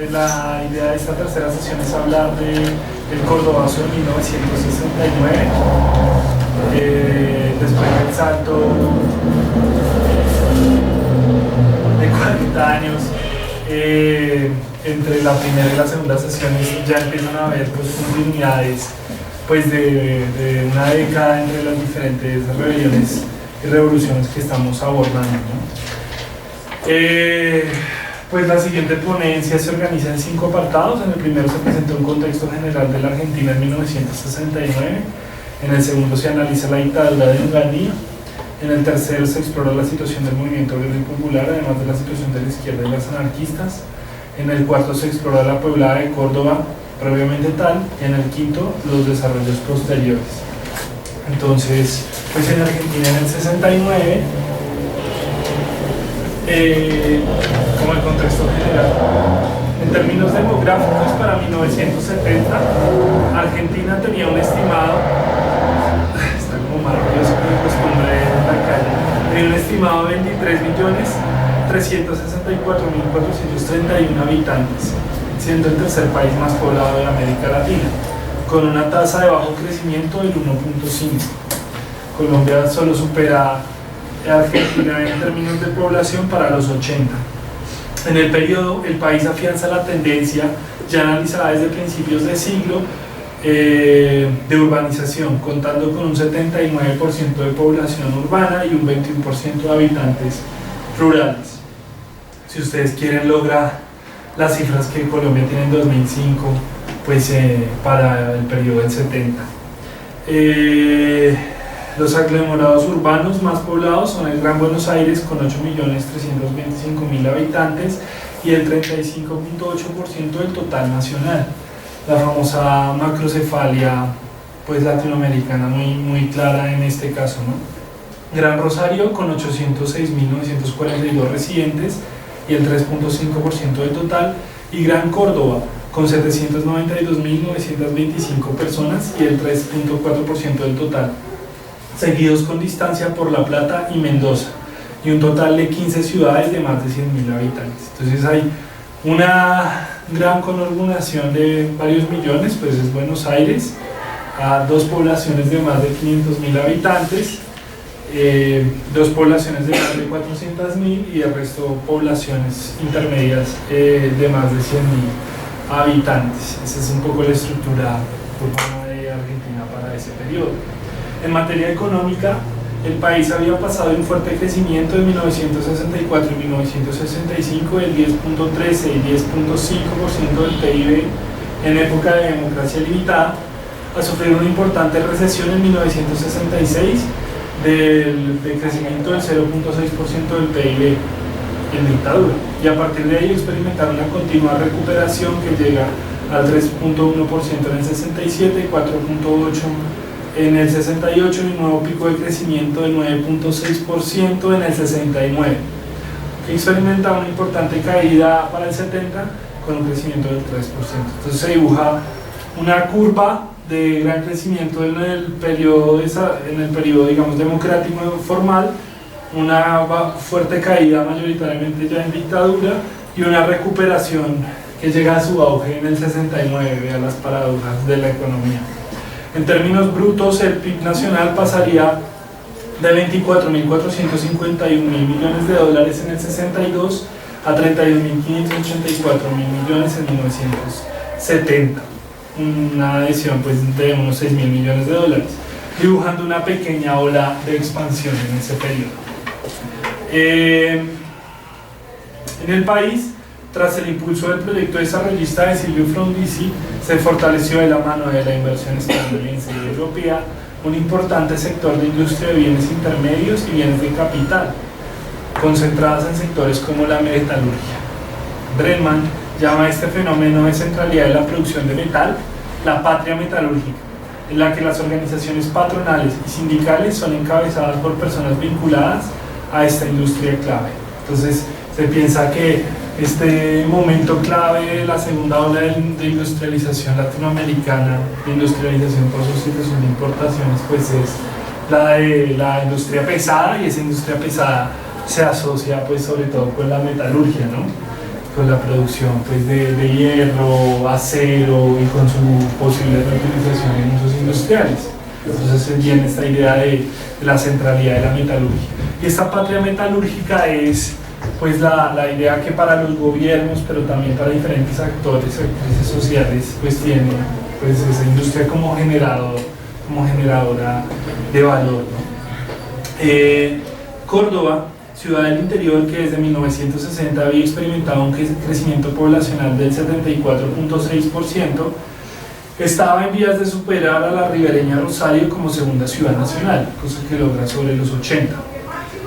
pues la idea de esta tercera sesión es hablar del Cordobazo de 1969, después del salto de 40 años entre la primera y la segunda sesión. Ya empiezan a haber pues, continuidades pues, de una década entre las diferentes rebeliones y revoluciones que estamos abordando, ¿no? Pues la siguiente ponencia se organiza en 5 apartados. En el primero se presenta un contexto general de la Argentina en 1969. En el segundo se analiza la dictadura de Onganía. En el tercero se explora la situación del movimiento obrero y popular, además de la situación de la izquierda y las anarquistas. En el cuarto se explora la poblada de Córdoba previamente tal. Y en el quinto, los desarrollos posteriores. Entonces, pues en Argentina en el 69, como el contexto general, en términos demográficos, para 1970, Argentina tenía un estimado, está como maravilloso que me costumbre en la calle, tenía un estimado de 23.364.431 habitantes, siendo el tercer país más poblado de América Latina, con una tasa de bajo crecimiento del 1.5. Colombia solo supera a Argentina en términos de población para los 80. En el periodo, el país afianza la tendencia ya analizada desde principios de siglo de urbanización, contando con un 79% de población urbana y un 21% de habitantes rurales. Si ustedes quieren lograr las cifras que Colombia tiene en 2005, pues para el periodo del 70. Los aglomerados urbanos más poblados son el Gran Buenos Aires con 8.325.000 habitantes y el 35.8% del total nacional. La famosa macrocefalia pues, latinoamericana muy clara en este caso, ¿no? Gran Rosario con 806.942 residentes y el 3.5% del total, y Gran Córdoba con 792.925 personas y el 3.4% del total, seguidos con distancia por La Plata y Mendoza, y un total de 15 ciudades de más de 100.000 habitantes. Entonces hay una gran conurbación de varios millones, pues es Buenos Aires, a 2 poblaciones de más de 500.000 habitantes, 2 poblaciones de más de 400.000 y el resto poblaciones intermedias de más de 100.000 habitantes. Esa es un poco la estructura urbana de Argentina para ese periodo. En materia económica, el país había pasado de un fuerte crecimiento en 1964 y 1965 del 10.13 y 10.5% del PIB en época de democracia limitada, a sufrir una importante recesión en 1966 del crecimiento del 0.6% del PIB en dictadura, y a partir de ahí experimentar una continua recuperación que llega al 3.1% en el 67, 4.8% en el 68 y un nuevo pico de crecimiento del 9.6% en el 69, que experimenta una importante caída para el 70 con un crecimiento del 3%. Entonces se dibuja una curva de gran crecimiento en el periodo digamos, democrático formal, una fuerte caída mayoritariamente ya en dictadura y una recuperación que llega a su auge en el 69, vean las paradojas de la economía. En términos brutos, el PIB nacional pasaría de 24.451.000 millones de dólares en el 62 a 31.584.000 millones en 1970, una adhesión pues, de unos 6.000 millones de dólares, dibujando una pequeña ola de expansión en ese periodo. En el país, tras el impulso del proyecto desarrollista de Silvio Frondizi, se fortaleció de la mano de la inversión estadounidense y europea un importante sector de industria de bienes intermedios y bienes de capital, concentradas en sectores como la metalurgia. Brenman llama a este fenómeno de centralidad de la producción de metal la patria metalúrgica, en la que las organizaciones patronales y sindicales son encabezadas por personas vinculadas a esta industria clave. Entonces se piensa que este momento clave de la segunda ola de industrialización latinoamericana, de industrialización por sustitución de importaciones, pues es la de la industria pesada, y esa industria pesada se asocia pues sobre todo con la metalurgia, ¿no? con la producción pues, de hierro, acero y con su posible reutilización en usos industriales. Entonces viene esta idea de la centralidad de la metalurgia. Y esta patria metalúrgica es pues la idea que para los gobiernos, pero también para diferentes actores, actrices sociales, pues tiene pues, esa industria como generadora de valor, ¿no? Córdoba, ciudad del interior que desde 1960 había experimentado un crecimiento poblacional del 74.6%, estaba en vías de superar a la ribereña Rosario como segunda ciudad nacional, cosa que logra sobre los 80,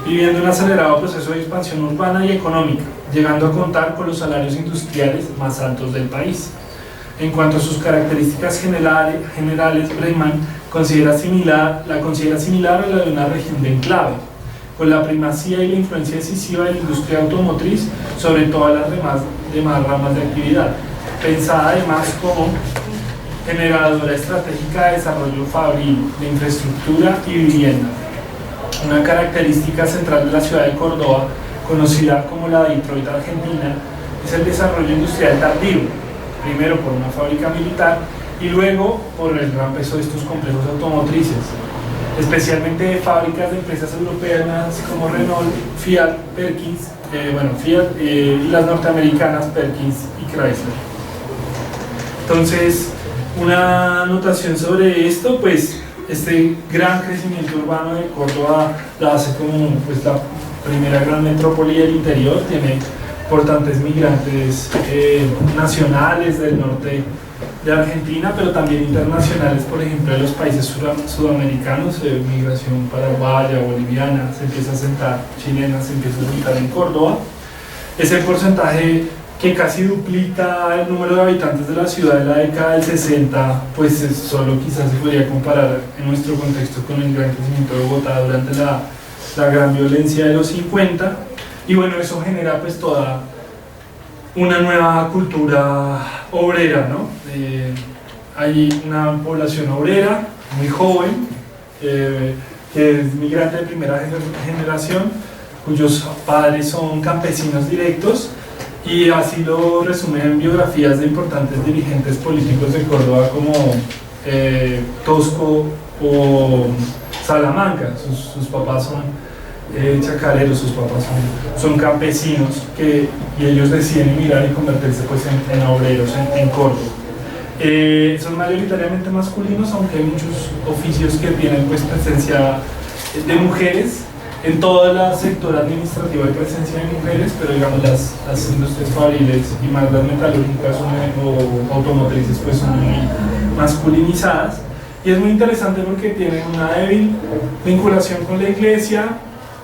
viviendo un acelerado proceso de expansión urbana y económica, llegando a contar con los salarios industriales más altos del país. En cuanto a sus características generales, Bregman la considera similar a la de una región de enclave, con la primacía y la influencia decisiva de la industria automotriz sobre todas las demás ramas de actividad, pensada además como generadora estratégica de desarrollo fabril, de infraestructura y vivienda. Una característica central de la ciudad de Córdoba, conocida como la Detroit Argentina, es el desarrollo industrial tardío, primero por una fábrica militar y luego por el gran peso de estos complejos automotrices, especialmente de fábricas de empresas europeas como Renault, Fiat, Perkins, y las norteamericanas Perkins y Chrysler. Entonces, una anotación sobre esto, pues este gran crecimiento urbano de Córdoba la hace como pues, la primera gran metrópoli del interior, tiene importantes migrantes nacionales del norte de Argentina, pero también internacionales, por ejemplo, de los países sudamericanos, migración paraguaya, boliviana, se empieza a sentar, chilena se empieza a sentar en Córdoba. Ese porcentaje que casi duplica el número de habitantes de la ciudad en la década del 60, pues solo quizás se podría comparar en nuestro contexto con el gran crecimiento de Bogotá durante la gran violencia de los 50, y bueno, eso genera pues toda una nueva cultura obrera, ¿no? Hay una población obrera muy joven, que es migrante de primera generación, cuyos padres son campesinos directos, y así lo resumen biografías de importantes dirigentes políticos de Córdoba como Tosco o Salamanca. Sus papás son chacareros, sus papás son campesinos y ellos deciden emigrar y convertirse pues, en obreros en Córdoba. Son mayoritariamente masculinos, aunque hay muchos oficios que tienen pues, presencia de mujeres. En todo el sector administrativo hay presencia de mujeres, pero digamos las industrias fabriles y más las metalúrgicas o automotrices pues son muy masculinizadas. Y es muy interesante porque tienen una débil vinculación con la iglesia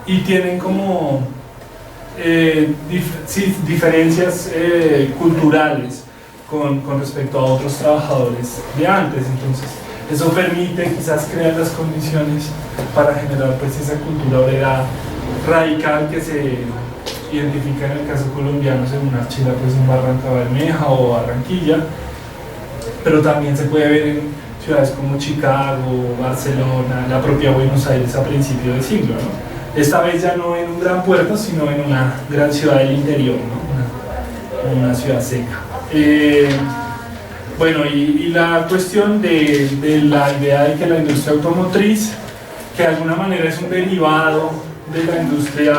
y tienen como diferencias culturales con respecto a otros trabajadores de antes. Entonces, eso permite quizás crear las condiciones para generar pues esa cultura obrera radical que se identifica en el caso colombiano según Archila pues en Barranca Bermeja o Barranquilla, pero también se puede ver en ciudades como Chicago, Barcelona, la propia Buenos Aires a principios de siglo, ¿no? Esta vez ya no en un gran puerto, sino en una gran ciudad del interior, ¿no? Una ciudad seca. Bueno, y la cuestión de la idea de que la industria automotriz, que de alguna manera es un derivado de la industria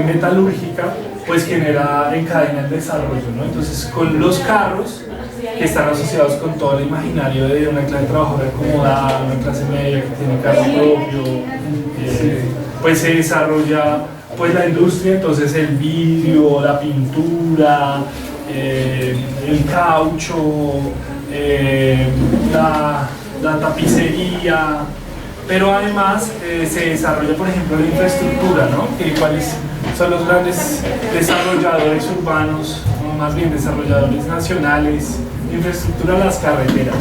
metalúrgica, pues encadena el desarrollo, ¿no? Entonces, con los carros, que están asociados con todo el imaginario de una clase trabajadora acomodada, una clase media que tiene carro propio, pues se desarrolla pues, la industria, entonces el vidrio, la pintura, el caucho, la tapicería, pero además se desarrolla, por ejemplo, la infraestructura, ¿no? ¿Cuáles son los grandes desarrolladores urbanos, o más bien desarrolladores nacionales de infraestructura? Las carreteras,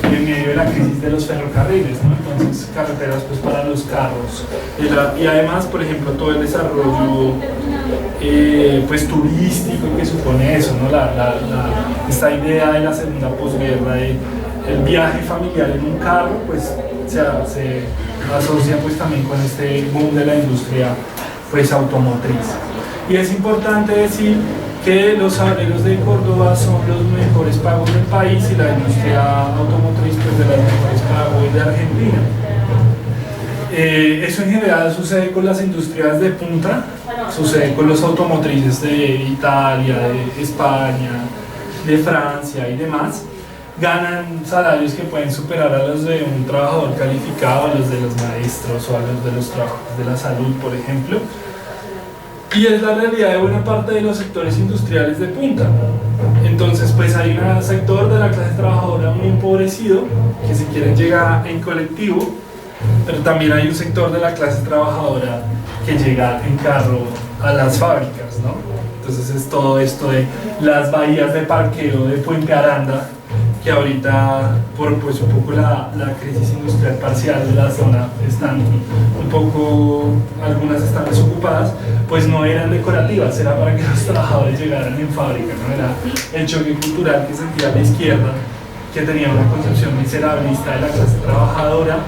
en medio de la crisis de los ferrocarriles, ¿no? Entonces, carreteras pues, para los carros, y además, por ejemplo, todo el desarrollo pues turístico que supone eso, ¿no? Esta idea de la segunda posguerra de el viaje familiar en un carro, pues se asocia pues también con este boom de la industria pues automotriz. Y es importante decir que los obreros de Córdoba son los mejores pagos del país y la industria automotriz pues de las mejores pagos de Argentina. Eso en general sucede con las industrias de punta, sucede con los automotrices de Italia, de España, de Francia y demás. Ganan salarios que pueden superar a los de un trabajador calificado, a los de los maestros o a los de los trabajadores de la salud, por ejemplo. Y es la realidad de buena parte de los sectores industriales de punta. Entonces, pues hay un sector de la clase trabajadora muy empobrecido, que si quieren llega en colectivo, pero también hay un sector de la clase trabajadora que llega en carro a las fábricas, ¿no? Entonces es todo esto de las bahías de parqueo de Puente Aranda, que ahorita por pues un poco la crisis industrial parcial de la zona están un poco, algunas están desocupadas, pues no eran decorativas, era para que los trabajadores llegaran en fábrica, ¿no? Era el choque cultural que sentía la izquierda, que tenía una concepción miserabilista de la clase trabajadora,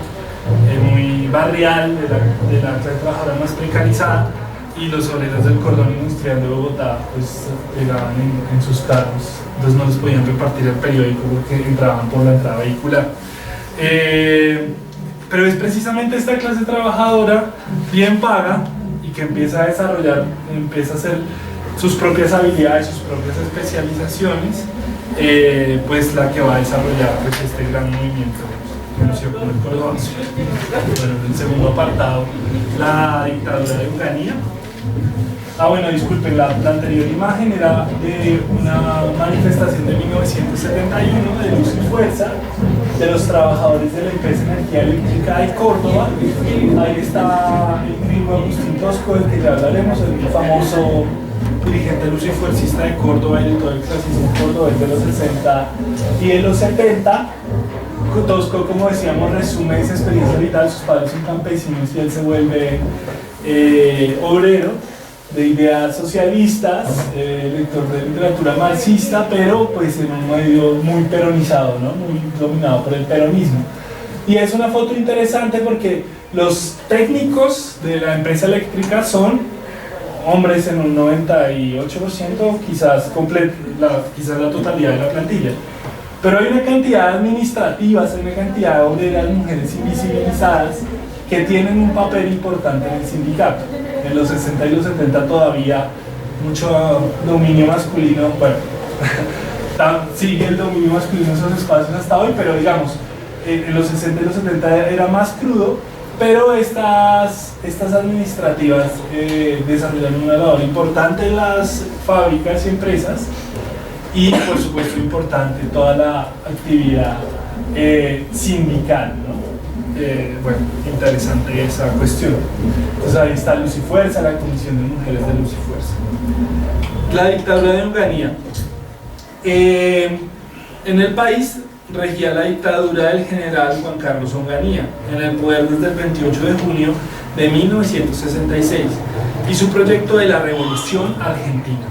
muy barrial, de la clase trabajadora más precarizada, y los obreros del cordón industrial de Bogotá pues llegaban en sus carros, entonces no les podían repartir el periódico porque entraban por la entrada vehicular. Pero es precisamente esta clase trabajadora bien paga y que empieza a desarrollar, empieza a hacer sus propias habilidades, sus propias especializaciones, pues la que va a desarrollar pues, este gran movimiento conocido como el Cordobazo. Bueno, en el segundo apartado, la dictadura de Onganía. Bueno, disculpen, la anterior imagen era de una manifestación de 1971 de Luz y Fuerza de los trabajadores de la empresa Energía Eléctrica de Córdoba. Ahí está el gringo Agustín Tosco, del que ya hablaremos, el famoso dirigente luz y fuercista de Córdoba y de todo el clasismo cordobés de los 60 y de los 70. Tosco, como decíamos, resume esa experiencia vital. Sus padres son campesinos y él se vuelve obrero de ideas socialistas, lector de literatura marxista, pero pues en un medio muy peronizado, ¿no? Muy dominado por el peronismo. Y es una foto interesante porque los técnicos de la empresa eléctrica son hombres en un 98%, quizás la totalidad de la plantilla. Pero hay una cantidad de administrativas, hay una cantidad de obreras, mujeres invisibilizadas, que tienen un papel importante en el sindicato. En los 60 y los 70 todavía mucho dominio masculino, bueno, sigue el dominio masculino en esos espacios hasta hoy, pero digamos, en los 60 y los 70 era más crudo, pero estas administrativas desarrollaron una labor importante en las fábricas y empresas, y por supuesto importante toda la actividad sindical, ¿no? Bueno, interesante esa cuestión. Entonces ahí está Luz y Fuerza, la Comisión de Mujeres de Luz y Fuerza. La dictadura de Onganía. En el país regía la dictadura del general Juan Carlos Onganía, en el poder desde el 28 de junio de 1966, y su proyecto de la Revolución Argentina.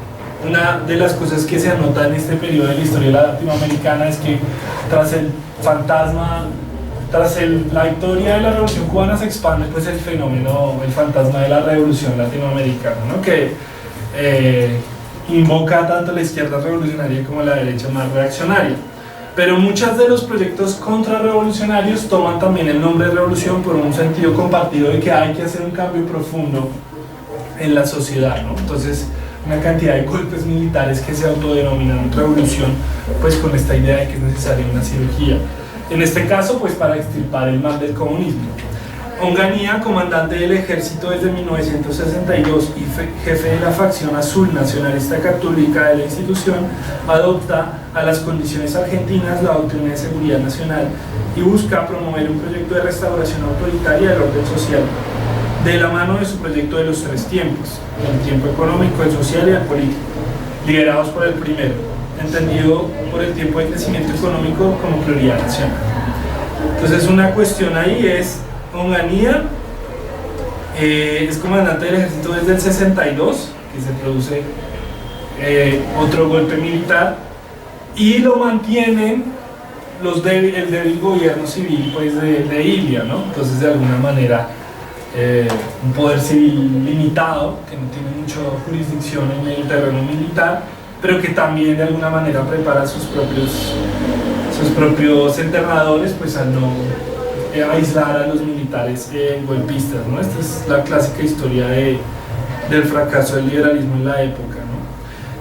Una de las cosas que se anota en este periodo de la historia latinoamericana es que tras el fantasma, la victoria de la Revolución Cubana, se expande pues el fenómeno, el fantasma de la Revolución Latinoamericana, ¿no? Que invoca tanto la izquierda revolucionaria como la derecha más reaccionaria. Pero muchos de los proyectos contrarrevolucionarios toman también el nombre de revolución por un sentido compartido de que hay que hacer un cambio profundo en la sociedad, ¿no? Entonces, una cantidad de golpes militares que se autodenominan revolución, pues con esta idea de que es necesaria una cirugía. En este caso, pues para extirpar el mal del comunismo. Onganía, comandante del ejército desde 1962 y jefe de la facción azul nacionalista católica de la institución, adopta a las condiciones argentinas la doctrina de seguridad nacional y busca promover un proyecto de restauración autoritaria del orden social, de la mano de su proyecto de los tres tiempos, el tiempo económico, el social y el político, liderados por el primero, entendido por el tiempo de crecimiento económico como prioridad nacional. Entonces una cuestión ahí es, Onganía es comandante del ejército desde el 62, que se produce otro golpe militar, y lo mantienen el débil gobierno civil pues, de Ilia, ¿no? Entonces de alguna manera un poder civil limitado, que no tiene mucha jurisdicción en el terreno militar, pero que también de alguna manera prepara sus propios entrenadores, pues al no aislar a los militares golpistas, ¿no? Esta es la clásica historia del fracaso del liberalismo en la época, ¿no?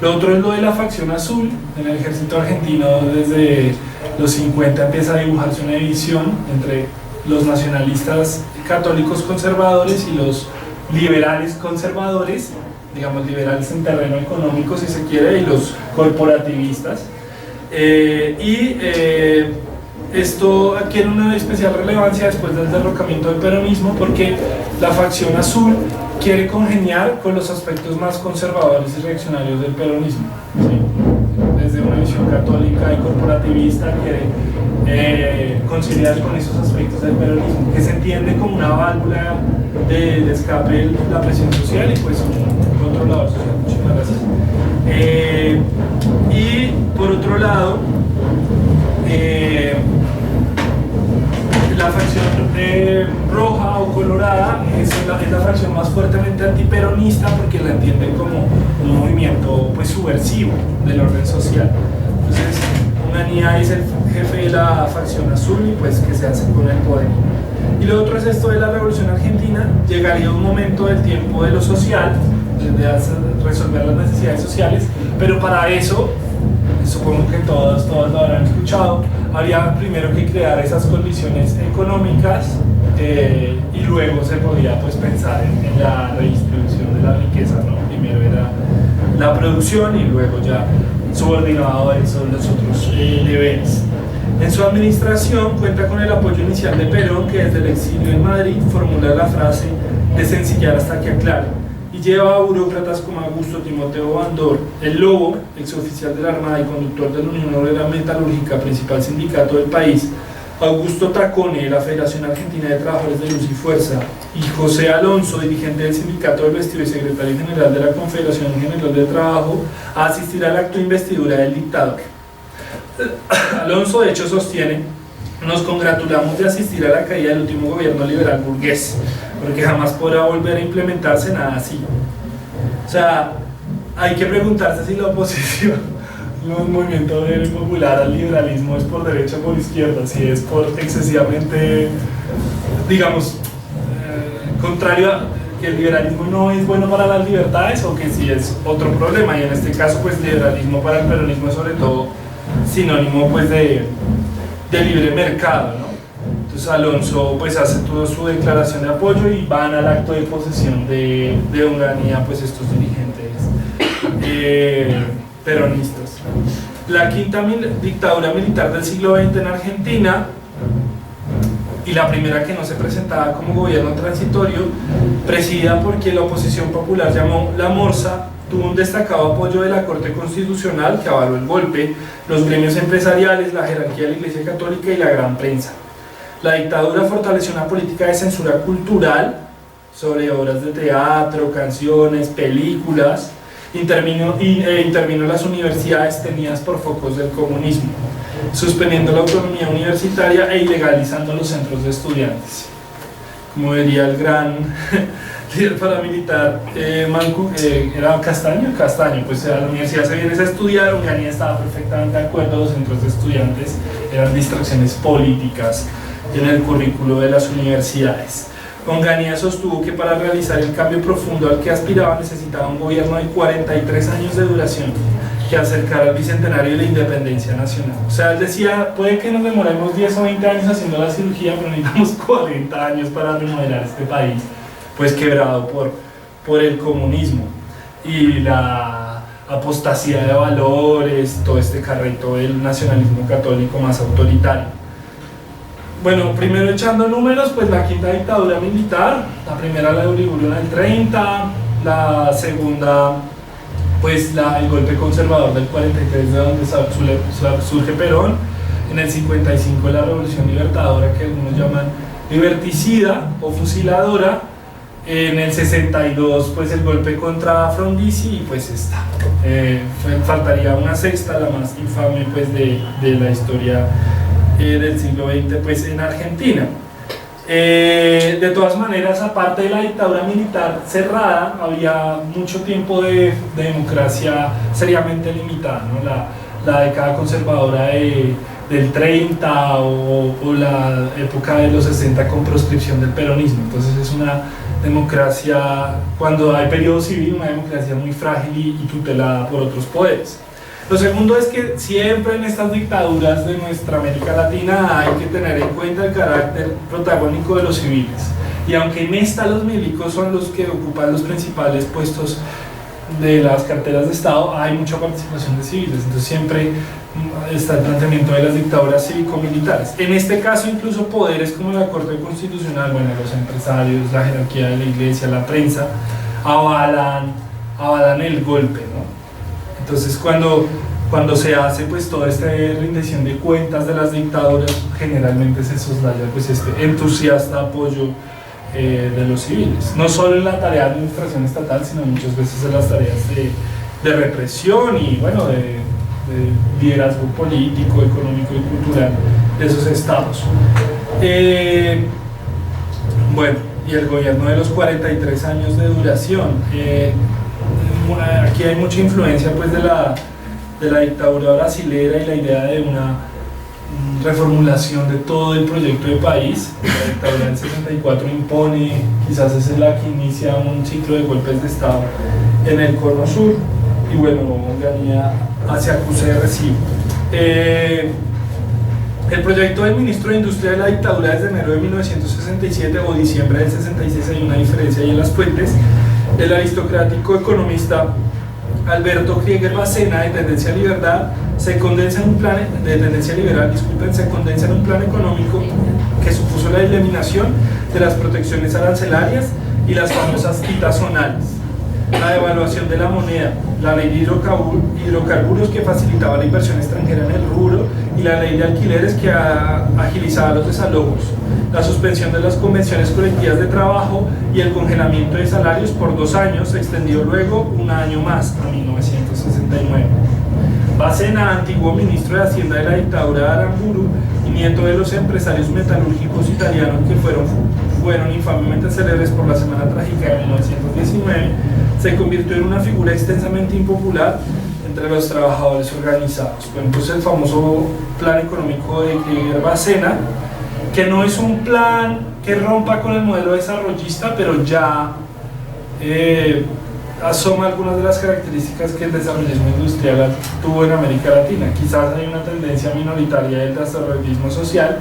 Lo otro es lo de la facción azul. En el ejército argentino desde los 50 empieza a dibujarse una división entre los nacionalistas católicos conservadores y los liberales conservadores, digamos liberales en terreno económico si se quiere, y los corporativistas. Esto adquiere una especial relevancia después del derrocamiento del peronismo, porque la facción azul quiere congeniar con los aspectos más conservadores y reaccionarios del peronismo, ¿sí? Desde una visión católica y corporativista quiere conciliar con esos aspectos del peronismo, que se entiende como una válvula de escape de la presión social y pues un controlador social. Muchísimas gracias. Y por otro lado, la facción roja o colorada es la facción más fuertemente antiperonista, porque la entienden como un movimiento pues subversivo del orden social. Entonces Onganía es el jefe de la facción azul y pues que se hace con el poder. Y lo otro es esto de la revolución argentina. Llegaría un momento del tiempo de lo social, de resolver las necesidades sociales, pero para eso, supongo que todos lo habrán escuchado, habría primero que crear esas condiciones económicas y luego se podía pues pensar en la redistribución de la riqueza, ¿no? Primero era la producción y luego ya subordinado a eso los otros deberes. En su administración cuenta con el apoyo inicial de Perón, que desde el exilio en Madrid formula la frase de sencillar hasta que aclare, y lleva a burócratas como Augusto Timoteo Bandor, el Lobo, exoficial de la Armada y conductor de la Unión Obrera Metalúrgica, principal sindicato del país, Augusto Tacone, de la Federación Argentina de Trabajadores de Luz y Fuerza, y José Alonso, dirigente del Sindicato del Vestido y secretario general de la Confederación General de Trabajo, a asistir al acto de investidura del dictador. Alonso de hecho sostiene: nos congratulamos de asistir a la caída del último gobierno liberal burgués, porque jamás podrá volver a implementarse nada así. O sea, hay que preguntarse si la oposición, un movimiento popular al liberalismo, es por derecha o por izquierda, si es por excesivamente, digamos, contrario a que el liberalismo no es bueno para las libertades, o que si es otro problema. Y en este caso pues liberalismo para el peronismo es sobre todo sinónimo pues de libre mercado, ¿no? Entonces Alonso pues hace toda su declaración de apoyo y van al acto de posesión de Onganía pues estos dirigentes peronistas. La quinta dictadura militar del siglo XX en Argentina, y la primera que no se presentaba como gobierno transitorio, presidida por quien la oposición popular llamó la Morsa, tuvo un destacado apoyo de la Corte Constitucional, que avaló el golpe, los gremios empresariales, la jerarquía de la Iglesia Católica y la gran prensa. La dictadura fortaleció una política de censura cultural sobre obras de teatro, canciones, películas, intervino en las universidades tenidas por focos del comunismo, suspendiendo la autonomía universitaria e ilegalizando los centros de estudiantes. Como diría el gran líder paramilitar era Castaño, pues a la universidad se viene a estudiar. Onganía estaba perfectamente de acuerdo, los centros de estudiantes eran distracciones políticas en el currículo de las universidades. Onganía sostuvo que para realizar el cambio profundo al que aspiraba necesitaba un gobierno de 43 años de duración que acercara al bicentenario de la independencia nacional. O sea, él decía, puede que nos demoremos 10 o 20 años haciendo la cirugía, pero necesitamos 40 años para remodelar este país, pues quebrado por el comunismo y la apostasía de valores, todo este carreto del nacionalismo católico más autoritario. Bueno, primero echando números, pues la quinta dictadura militar, la primera la de Uriburu en el 30, la segunda pues el golpe conservador del 43, de donde surge Perón, en el 55 la revolución libertadora, que algunos llaman liberticida o fusiladora, en el 62 pues el golpe contra Frondizi, y pues esta faltaría una sexta, la más infame pues de la historia del siglo XX pues en Argentina. De todas maneras, aparte de la dictadura militar cerrada, había mucho tiempo de democracia seriamente limitada, ¿no? La década conservadora del 30 o la época de los 60 con proscripción del peronismo. Entonces es una democracia, cuando hay periodo civil, una democracia muy frágil y tutelada por otros poderes. Lo segundo es que siempre en estas dictaduras de nuestra América Latina hay que tener en cuenta el carácter protagónico de los civiles. Y aunque en esta los milicos son los que ocupan los principales puestos de las carteras de Estado, hay mucha participación de civiles. Entonces siempre está el planteamiento de las dictaduras cívico-militares. En este caso incluso poderes como la Corte Constitucional, bueno, los empresarios, la jerarquía de la iglesia, la prensa, avalan el golpe, ¿no? Entonces cuando se hace pues toda esta rendición de cuentas de las dictaduras, generalmente se soslaya pues este entusiasta apoyo de los civiles, no solo en la tarea de administración estatal, sino muchas veces en las tareas de represión y bueno, de liderazgo político, económico y cultural de esos estados. Bueno, y el gobierno de los 43 años de duración. Aquí hay mucha influencia pues, de la dictadura brasilera y la idea de una reformulación de todo el proyecto de país. La dictadura del 64 impone, quizás esa es la que inicia un ciclo de golpes de Estado en el Cono Sur, y bueno, Onganía hacia acuse de recibo. El proyecto del ministro de Industria de la dictadura desde enero de 1967 o diciembre del 66, hay una diferencia ahí en las fuentes, el aristocrático economista Alberto Krieger Bacena, de tendencia liberal, se condensa en un plan económico que supuso la eliminación de las protecciones arancelarias y las famosas quitas zonales, la devaluación de la moneda, la ley de hidrocarburos que facilitaba la inversión extranjera en el rubro y la ley de alquileres que agilizaba los desalojos, la suspensión de las convenciones colectivas de trabajo y el congelamiento de salarios por 2 años, extendido luego un año más, a 1969. Bacena, antiguo ministro de Hacienda de la dictadura de Aramburu y nieto de los empresarios metalúrgicos italianos que fueron infamemente célebres por la Semana Trágica de 1919, se convirtió en una figura extensamente impopular entre los trabajadores organizados. Bueno, pues el famoso plan económico de Krieger Bacena, que no es un plan que rompa con el modelo desarrollista, pero ya asoma algunas de las características que el desarrollismo industrial tuvo en América Latina. Quizás hay una tendencia minoritaria del desarrollismo social,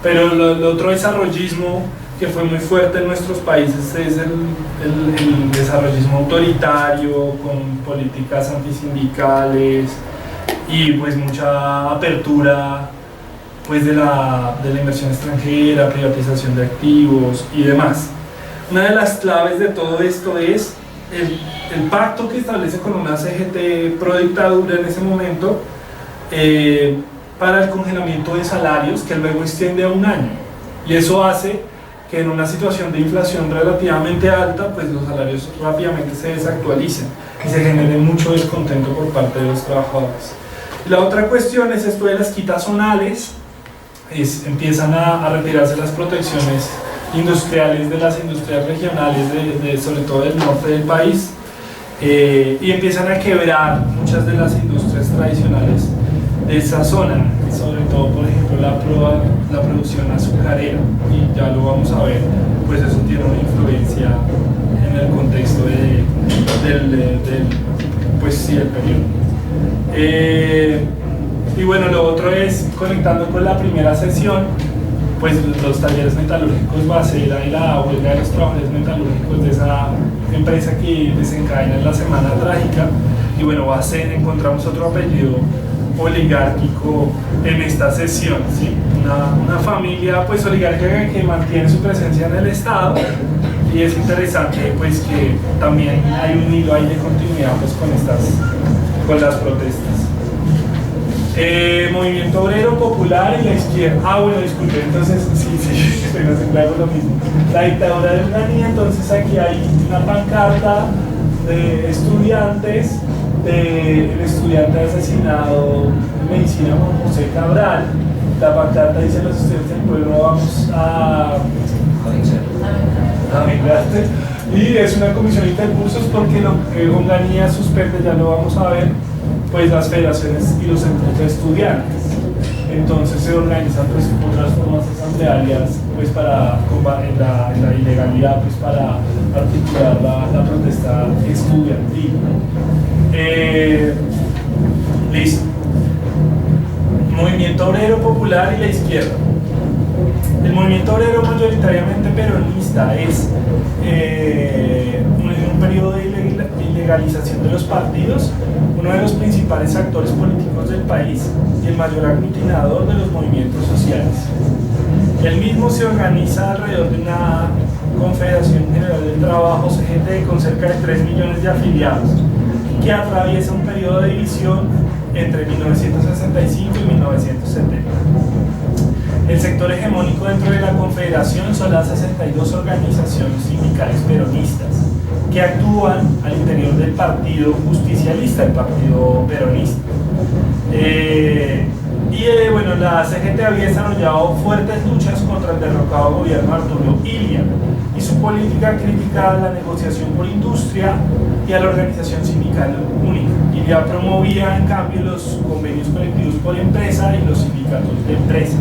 pero el otro desarrollismo que fue muy fuerte en nuestros países es el desarrollismo autoritario, con políticas antisindicales y pues mucha apertura pues de la inversión extranjera, privatización de activos y demás. Una de las claves de todo esto es el pacto que establece con una CGT pro dictadura en ese momento para el congelamiento de salarios, que luego extiende a 1 año, y eso hace que en una situación de inflación relativamente alta, pues los salarios rápidamente se desactualicen y se genere mucho descontento por parte de los trabajadores. La otra cuestión es esto de las quitas zonales. Empiezan a retirarse las protecciones industriales de las industrias regionales, sobre todo del norte del país, y empiezan a quebrar muchas de las industrias tradicionales de esa zona, sobre todo, por ejemplo, la producción azucarera, y ya lo vamos a ver, pues eso tiene una influencia en el contexto del periodo. Y bueno, lo otro es, conectando con la primera sesión, pues los talleres metalúrgicos Bacena y la huelga de los trabajadores metalúrgicos de esa empresa que desencadena en la Semana Trágica. Y bueno, Bacena, encontramos otro apellido oligárquico en esta sesión, ¿sí? Una familia pues oligárquica que mantiene su presencia en el Estado, y es interesante pues que también hay un hilo ahí de continuidad pues con las protestas. Movimiento obrero popular y la izquierda. Bueno, disculpe, entonces sí, estoy haciendo lo mismo. La dictadura de Onganía, entonces aquí hay una pancarta de estudiantes, del estudiante asesinado en medicina Juan José Cabral. La pancarta dice: los estudiantes del pueblo vamos a También gracias. Y es una comisión de intercursos porque Onganía suspende, ya lo vamos a ver, pues las federaciones y los centros de estudiantes. Entonces se organizan pues otras formas asamblearias pues para combatir la ilegalidad, pues para articular la protesta estudiantil. Listo. Movimiento obrero popular y la izquierda. El movimiento obrero mayoritariamente peronista es en un periodo de ilegalización de los partidos, uno de los principales actores políticos del país y el mayor aglutinador de los movimientos sociales. El mismo se organiza alrededor de una Confederación General del Trabajo, CGT, con cerca de 3 millones de afiliados, que atraviesa un periodo de división entre 1965 y 1970. El sector hegemónico dentro de la Confederación son las 62 organizaciones sindicales peronistas que actúan al interior del partido justicialista, el partido peronista. Bueno, la CGT había desarrollado fuertes luchas contra el derrocado gobierno de Arturo Illia y su política crítica a la negociación por industria y a la organización sindical única. Illia promovía en cambio los convenios colectivos por empresa y los sindicatos de empresa,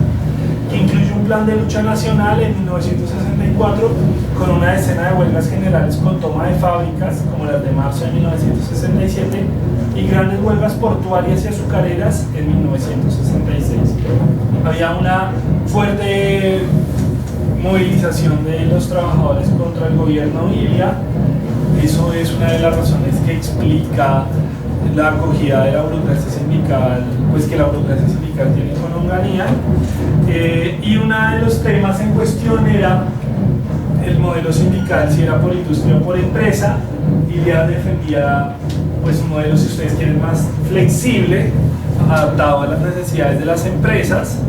que incluye un plan de lucha nacional en 1964 con una decena de huelgas generales con toma de fábricas, como las de marzo de 1967, y grandes huelgas portuarias y azucareras en 1966. Había una fuerte movilización de los trabajadores contra el gobierno Illia. Eso es una de las razones que explica la acogida de la burocracia sindical, pues que la burocracia sindical tiene con Onganía. Y uno de los temas en cuestión era el modelo sindical, si era por industria o por empresa. Illia defendía pues un modelo, si ustedes quieren, más flexible, adaptado a las necesidades de las empresas,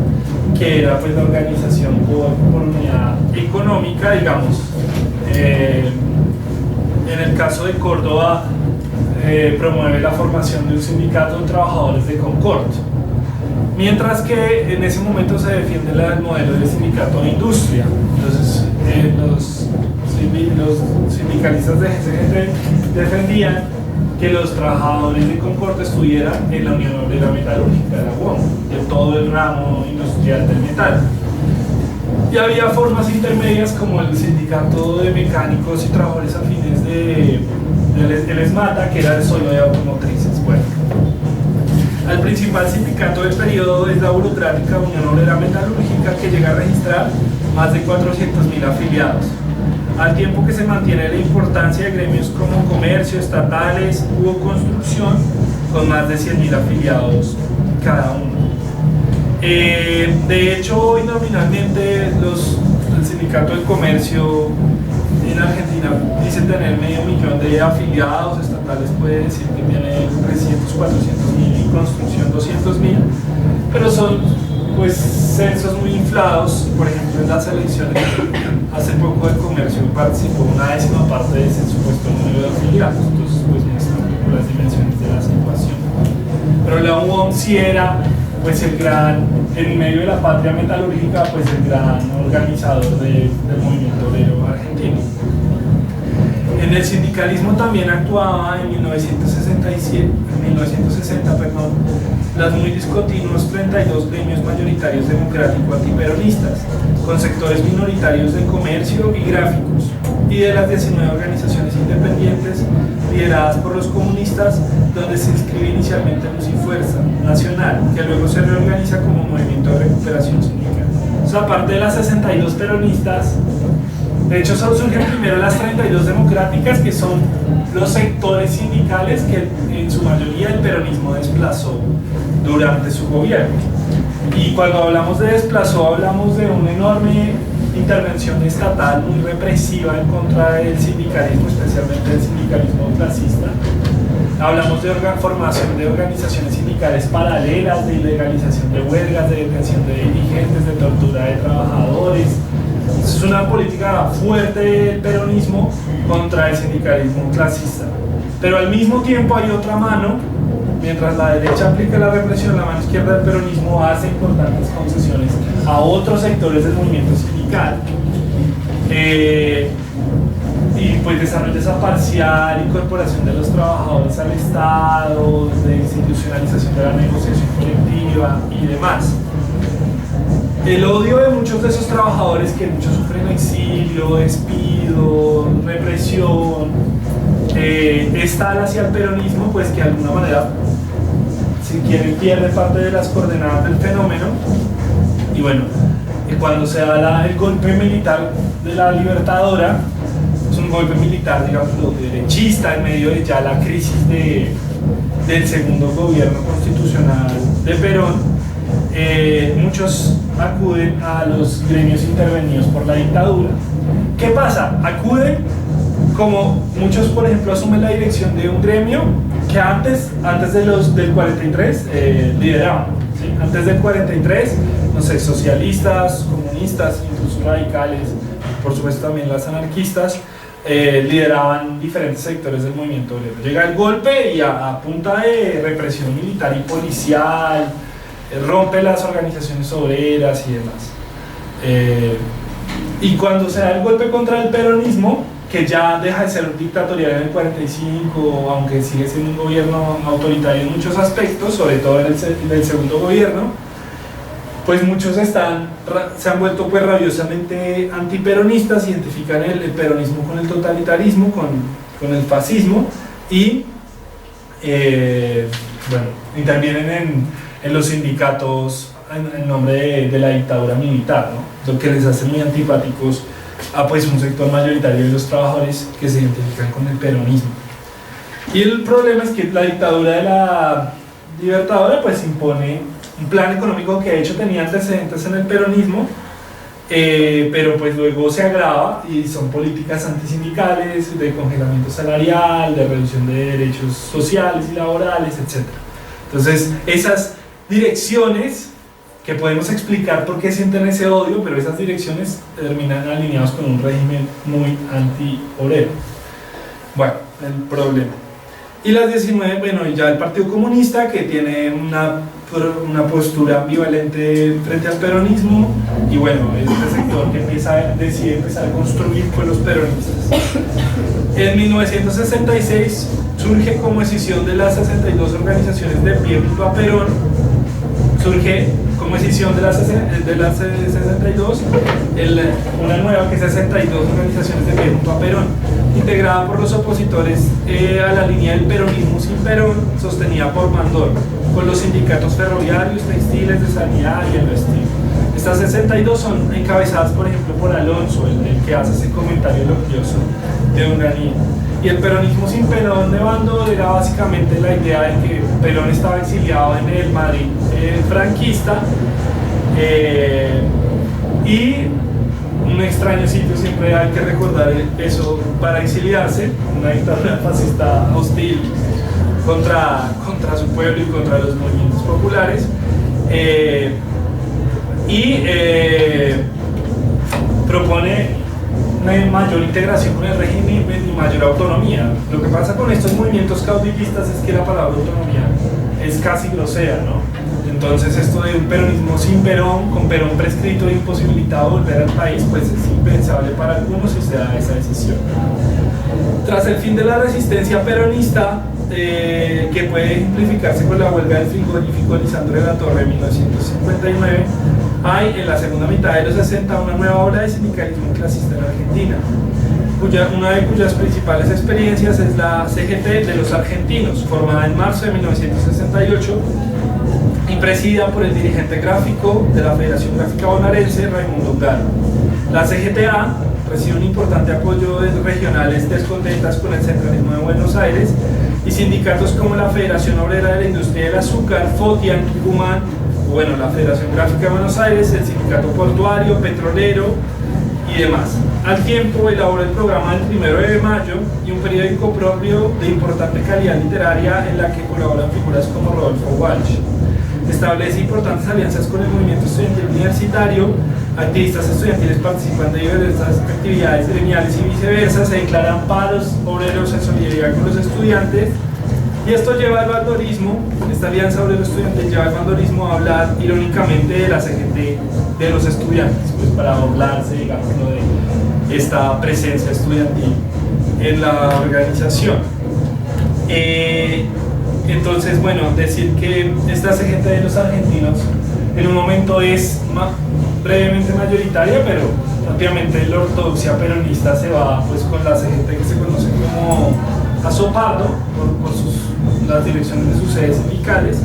que era pues la organización por unidad económica, digamos. En el caso de Córdoba, promueve la formación de un sindicato de trabajadores de Concord, mientras que en ese momento se defiende el modelo del sindicato de industria. Entonces los sindicalistas de CGT defendían que los trabajadores de Concord estuvieran en la Unión Obrera Metalúrgica, de la UOM, de todo el ramo industrial del metal. Y había formas intermedias como el sindicato de mecánicos y trabajadores afines del ESMATA, que era el solo de automotrices. Bueno, al principal sindicato del periodo es la burocrática Unión Obrera Metalúrgica, que llega a registrar más de 400.000 afiliados, al tiempo que se mantiene la importancia de gremios como comercio, estatales u construcción, con más de 100.000 afiliados cada uno. De hecho, hoy nominalmente el sindicato del comercio en Argentina dice tener 500.000 de afiliados, estatales puede decir que tiene 300, 400.000 y construcción 200.000, pero son pues censos muy inflados. Por ejemplo, en las elecciones hace poco el comercio participó una 10ª parte de ese supuesto número de afiliados, entonces pues muestran las dimensiones de la situación. Pero la UOM sí era pues el gran, en medio de la patria metalúrgica, pues el gran organizador del movimiento obrero argentino. En el sindicalismo también actuaba en 1960, las muy discontinuos 32 gremios mayoritarios democrático-antiperonistas, con sectores minoritarios de comercio y gráficos, y de las 19 organizaciones independientes lideradas por los comunistas, donde se inscribe inicialmente Fuerza Nacional, que luego se reorganiza como Movimiento de Recuperación Sindical. O sea, aparte de las 62 peronistas, de hecho surgen primero las 32 democráticas, que son los sectores sindicales que en su mayoría el peronismo desplazó durante su gobierno. Y cuando hablamos de desplazó, hablamos de una enorme intervención estatal muy represiva en contra del sindicalismo, especialmente del sindicalismo clasista. Hablamos de formación de organizaciones sindicales paralelas, de ilegalización de huelgas, de detención de dirigentes, de tortura de trabajadores. Es una política fuerte del peronismo contra el sindicalismo clasista. Pero al mismo tiempo hay otra mano. Mientras la derecha aplica la represión, la mano izquierda del peronismo hace importantes concesiones a otros sectores del movimiento sindical. pues desarrollo esa parcial incorporación de los trabajadores al Estado, de institucionalización de la negociación colectiva y demás. El odio de muchos de esos trabajadores, que muchos sufren exilio, despido, represión, es tal hacia el peronismo, pues que de alguna manera, si quieren, pierde parte de las coordenadas del fenómeno. Y bueno, cuando se da el golpe militar de la Libertadora, es un golpe militar, digamos, derechista, en medio de ya la crisis del segundo gobierno constitucional de Perón, muchos acuden a los gremios intervenidos por la dictadura. ¿Qué pasa? Acuden como muchos, por ejemplo, asumen la dirección de un gremio que antes del 43 lideraban, ¿sí? Antes del 43, no sé, socialistas, comunistas, incluso radicales, por supuesto también las anarquistas, lideraban diferentes sectores del movimiento obrero. Llega el golpe y a punta de represión militar y policial, rompe las organizaciones obreras y demás. Y cuando se da el golpe contra el peronismo, que ya deja de ser dictatorial en el 45, aunque sigue siendo un gobierno autoritario en muchos aspectos, sobre todo en el segundo gobierno, pues muchos se han vuelto pues rabiosamente antiperonistas, identifican el peronismo con el totalitarismo, con el fascismo, y bueno, intervienen en los sindicatos en nombre de la dictadura militar, ¿no? Lo que les hace muy antipáticos a pues un sector mayoritario de los trabajadores que se identifican con el peronismo. Y el problema es que la dictadura de la Libertadora pues impone un plan económico que de hecho tenía antecedentes en el peronismo, pero pues luego se agrava y son políticas antisindicales, de congelamiento salarial, de reducción de derechos sociales y laborales, etc. Entonces esas direcciones, que podemos explicar por qué sienten ese odio, pero esas direcciones terminan alineados con un régimen muy anti-obrero. Bueno, el problema. Y las 19, bueno, ya el Partido Comunista, que tiene una postura ambivalente frente al peronismo, y bueno, es este sector que decide empezar a construir con los peronistas. En 1966 surge como decisión de las 62 organizaciones de pie junto a Perón, surge como decisión de las 62, una nueva que es 62 organizaciones de pie junto a Perón, integrada por los opositores a la línea del peronismo sin Perón, sostenida por Mandor, con los sindicatos ferroviarios, textiles, de sanidad y el vestir. Estas 62 son encabezadas, por ejemplo, por Alonso, el que hace ese comentario elogioso de Urdanía. Y el peronismo sin Perón de Bando era básicamente la idea de que Perón estaba exiliado en el Madrid franquista, y un extraño sitio, siempre hay que recordar eso para exiliarse, una dictadura fascista hostil contra su pueblo y contra los movimientos populares, propone una mayor integración con el régimen y mayor autonomía. Lo que pasa con estos movimientos caudillistas es que la palabra autonomía es casi grosera, ¿no? Entonces esto de un peronismo sin Perón, con Perón prescrito e imposibilitado volver al país, pues es impensable para algunos y se da esa decisión. Tras el fin de la resistencia peronista, que puede ejemplificarse con la huelga del frigorífico Lisandro de la Torre en 1959, hay en la segunda mitad de los 60 una nueva ola de sindicalismo clasista en Argentina, una de cuyas principales experiencias es la CGT de los Argentinos, formada en marzo de 1968 y presidida por el dirigente gráfico de la Federación Gráfica Bonaerense, Raimundo Ungaro. La CGTA recibe un importante apoyo de regionales descontentas con el centralismo de Buenos Aires y sindicatos como la Federación Obrera de la Industria del Azúcar, FOTIA en Tucumán, bueno, la Federación Gráfica de Buenos Aires, el Sindicato Portuario, Petrolero y demás. Al tiempo elaboró el programa del 1 de mayo y un periódico propio de importante calidad literaria en la que colaboran figuras como Rodolfo Walsh. Establece importantes alianzas con el movimiento estudiantil universitario, activistas estudiantiles participan de diversas actividades gremiales y viceversa, se declaran paros obreros en solidaridad con los estudiantes, y esto lleva al bandolismo. Esta alianza obrero-estudiantil lleva al bandolismo a hablar irónicamente de la CGT de los estudiantes, pues para burlarse, digamos, de esta presencia estudiantil en la organización. Entonces, bueno, decir que esta CGT de los argentinos en un momento es brevemente mayoritaria, pero rápidamente la ortodoxia peronista se va pues con la CGT que se conoce como Azopardo por las direcciones de sus sedes sindicales,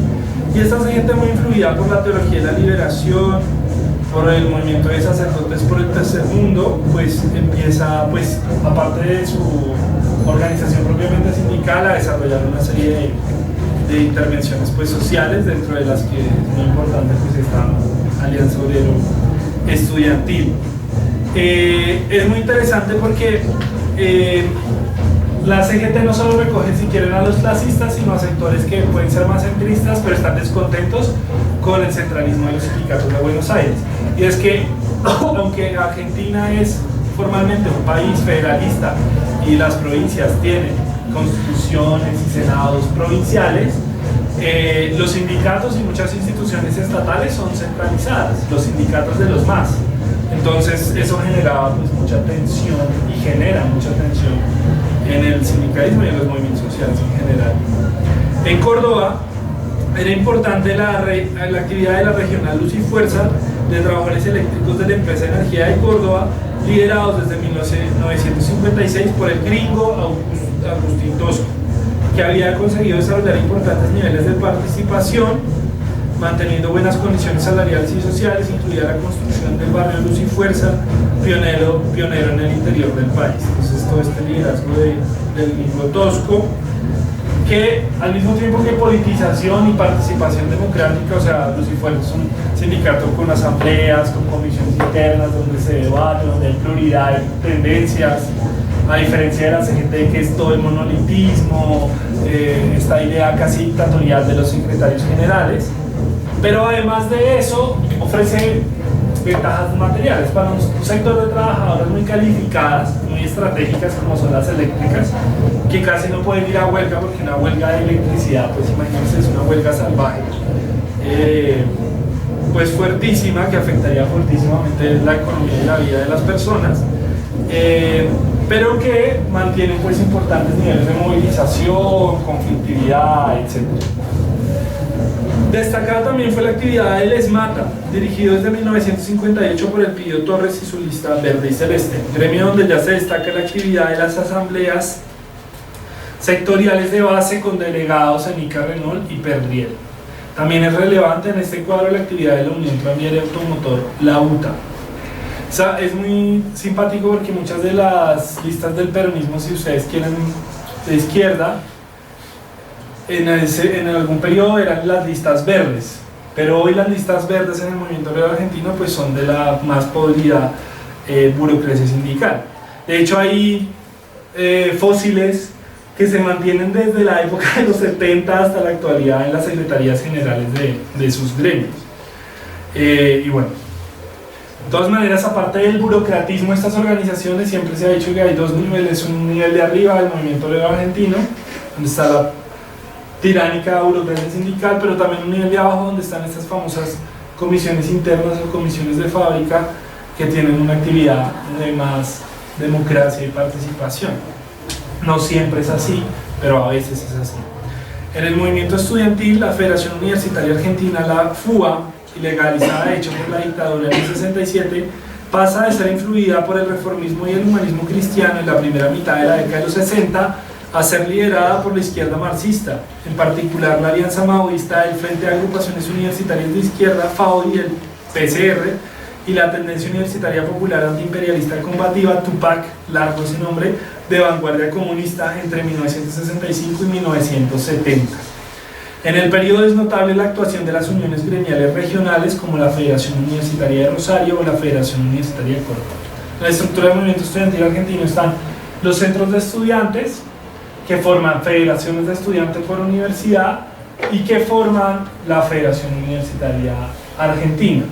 y esta CGT muy influida por la teología de la liberación, por el movimiento de sacerdotes por el tercer mundo, pues empieza, pues aparte de su organización propiamente sindical, a desarrollar una serie de intervenciones pues sociales, dentro de las que es muy importante pues esta Alianza Obrero Estudiantil. Es muy interesante porque la CGT no solo recoge, si quieren, a los clasistas, sino a sectores que pueden ser más centristas, pero están descontentos con el centralismo de los sindicatos de Buenos Aires. Y es que, aunque Argentina es formalmente un país federalista y las provincias tienen constituciones y senados provinciales, los sindicatos y muchas instituciones estatales son centralizadas, los sindicatos de los más. Entonces eso generaba pues mucha tensión y genera mucha tensión en el sindicalismo y en los movimientos sociales en general. En Córdoba era importante la actividad de la Regional Luz y Fuerza de Trabajadores Eléctricos de la Empresa de Energía de Córdoba, liderados desde 1956 por el gringo Agustín Tosco, que había conseguido desarrollar importantes niveles de participación, manteniendo buenas condiciones salariales y sociales, incluida la construcción del barrio Luz y Fuerza, pionero en el interior del país. Entonces todo este liderazgo del gringo Tosco, que al mismo tiempo que politización y participación democrática, o sea, Luz y Fuerza es un sindicato con asambleas, con comisiones internas, donde se debate, donde hay pluralidad de tendencias, a diferencia de la CGT, que es todo el monolitismo, esta idea casi dictatorial de los secretarios generales. Pero además de eso, ofrece ventajas materiales para un sector de trabajadoras muy calificadas, muy estratégicas, como son las eléctricas, que casi no pueden ir a huelga, porque una huelga de electricidad, pues imagínense, es una huelga salvaje, pues fuertísima, que afectaría fuertísimamente la economía y la vida de las personas, pero que mantienen pues importantes niveles de movilización, conflictividad, etc. Destacada también fue la actividad del ESMATA, dirigido desde 1958 por Elpidio Torres y su lista verde y celeste, gremio donde ya se destaca la actividad de las asambleas sectoriales de base con delegados en ICA, Renault y Perdriel. También es relevante en este cuadro la actividad de la Unión Tranviaria Automotor, la UTA. O sea, es muy simpático porque muchas de las listas del peronismo, si ustedes quieren, de izquierda, en algún periodo eran las listas verdes, pero hoy las listas verdes en el movimiento obrero argentino pues son de la más podrida burocracia sindical. De hecho hay fósiles que se mantienen desde la época de los 70 hasta la actualidad en las secretarías generales de sus gremios. Y bueno, de todas maneras, aparte del burocratismo de estas organizaciones, siempre se ha dicho que hay dos niveles: un nivel de arriba del movimiento obrero argentino, donde está la tiránica burocracia sindical, pero también un nivel de abajo donde están estas famosas comisiones internas o comisiones de fábrica, que tienen una actividad de más democracia y participación. No siempre es así, pero a veces es así. En el movimiento estudiantil, la Federación Universitaria Argentina, la FUA, ilegalizada de hecho por la dictadura del 67, pasa de ser influida por el reformismo y el humanismo cristiano en la primera mitad de la década de los 60 a ser liderada por la izquierda marxista, en particular la Alianza Maoísta del Frente de Agrupaciones Universitarias de Izquierda, FAO, y el PCR, y la Tendencia Universitaria Popular Antiimperialista Combativa, TUPAC, largo ese nombre, de vanguardia comunista entre 1965 y 1970. En el periodo es notable la actuación de las uniones gremiales regionales como la Federación Universitaria de Rosario o la Federación Universitaria de Córdoba. En la estructura del movimiento estudiantil argentino están los centros de estudiantes, que forman federaciones de estudiantes por universidad y que forman la Federación Universitaria Argentina.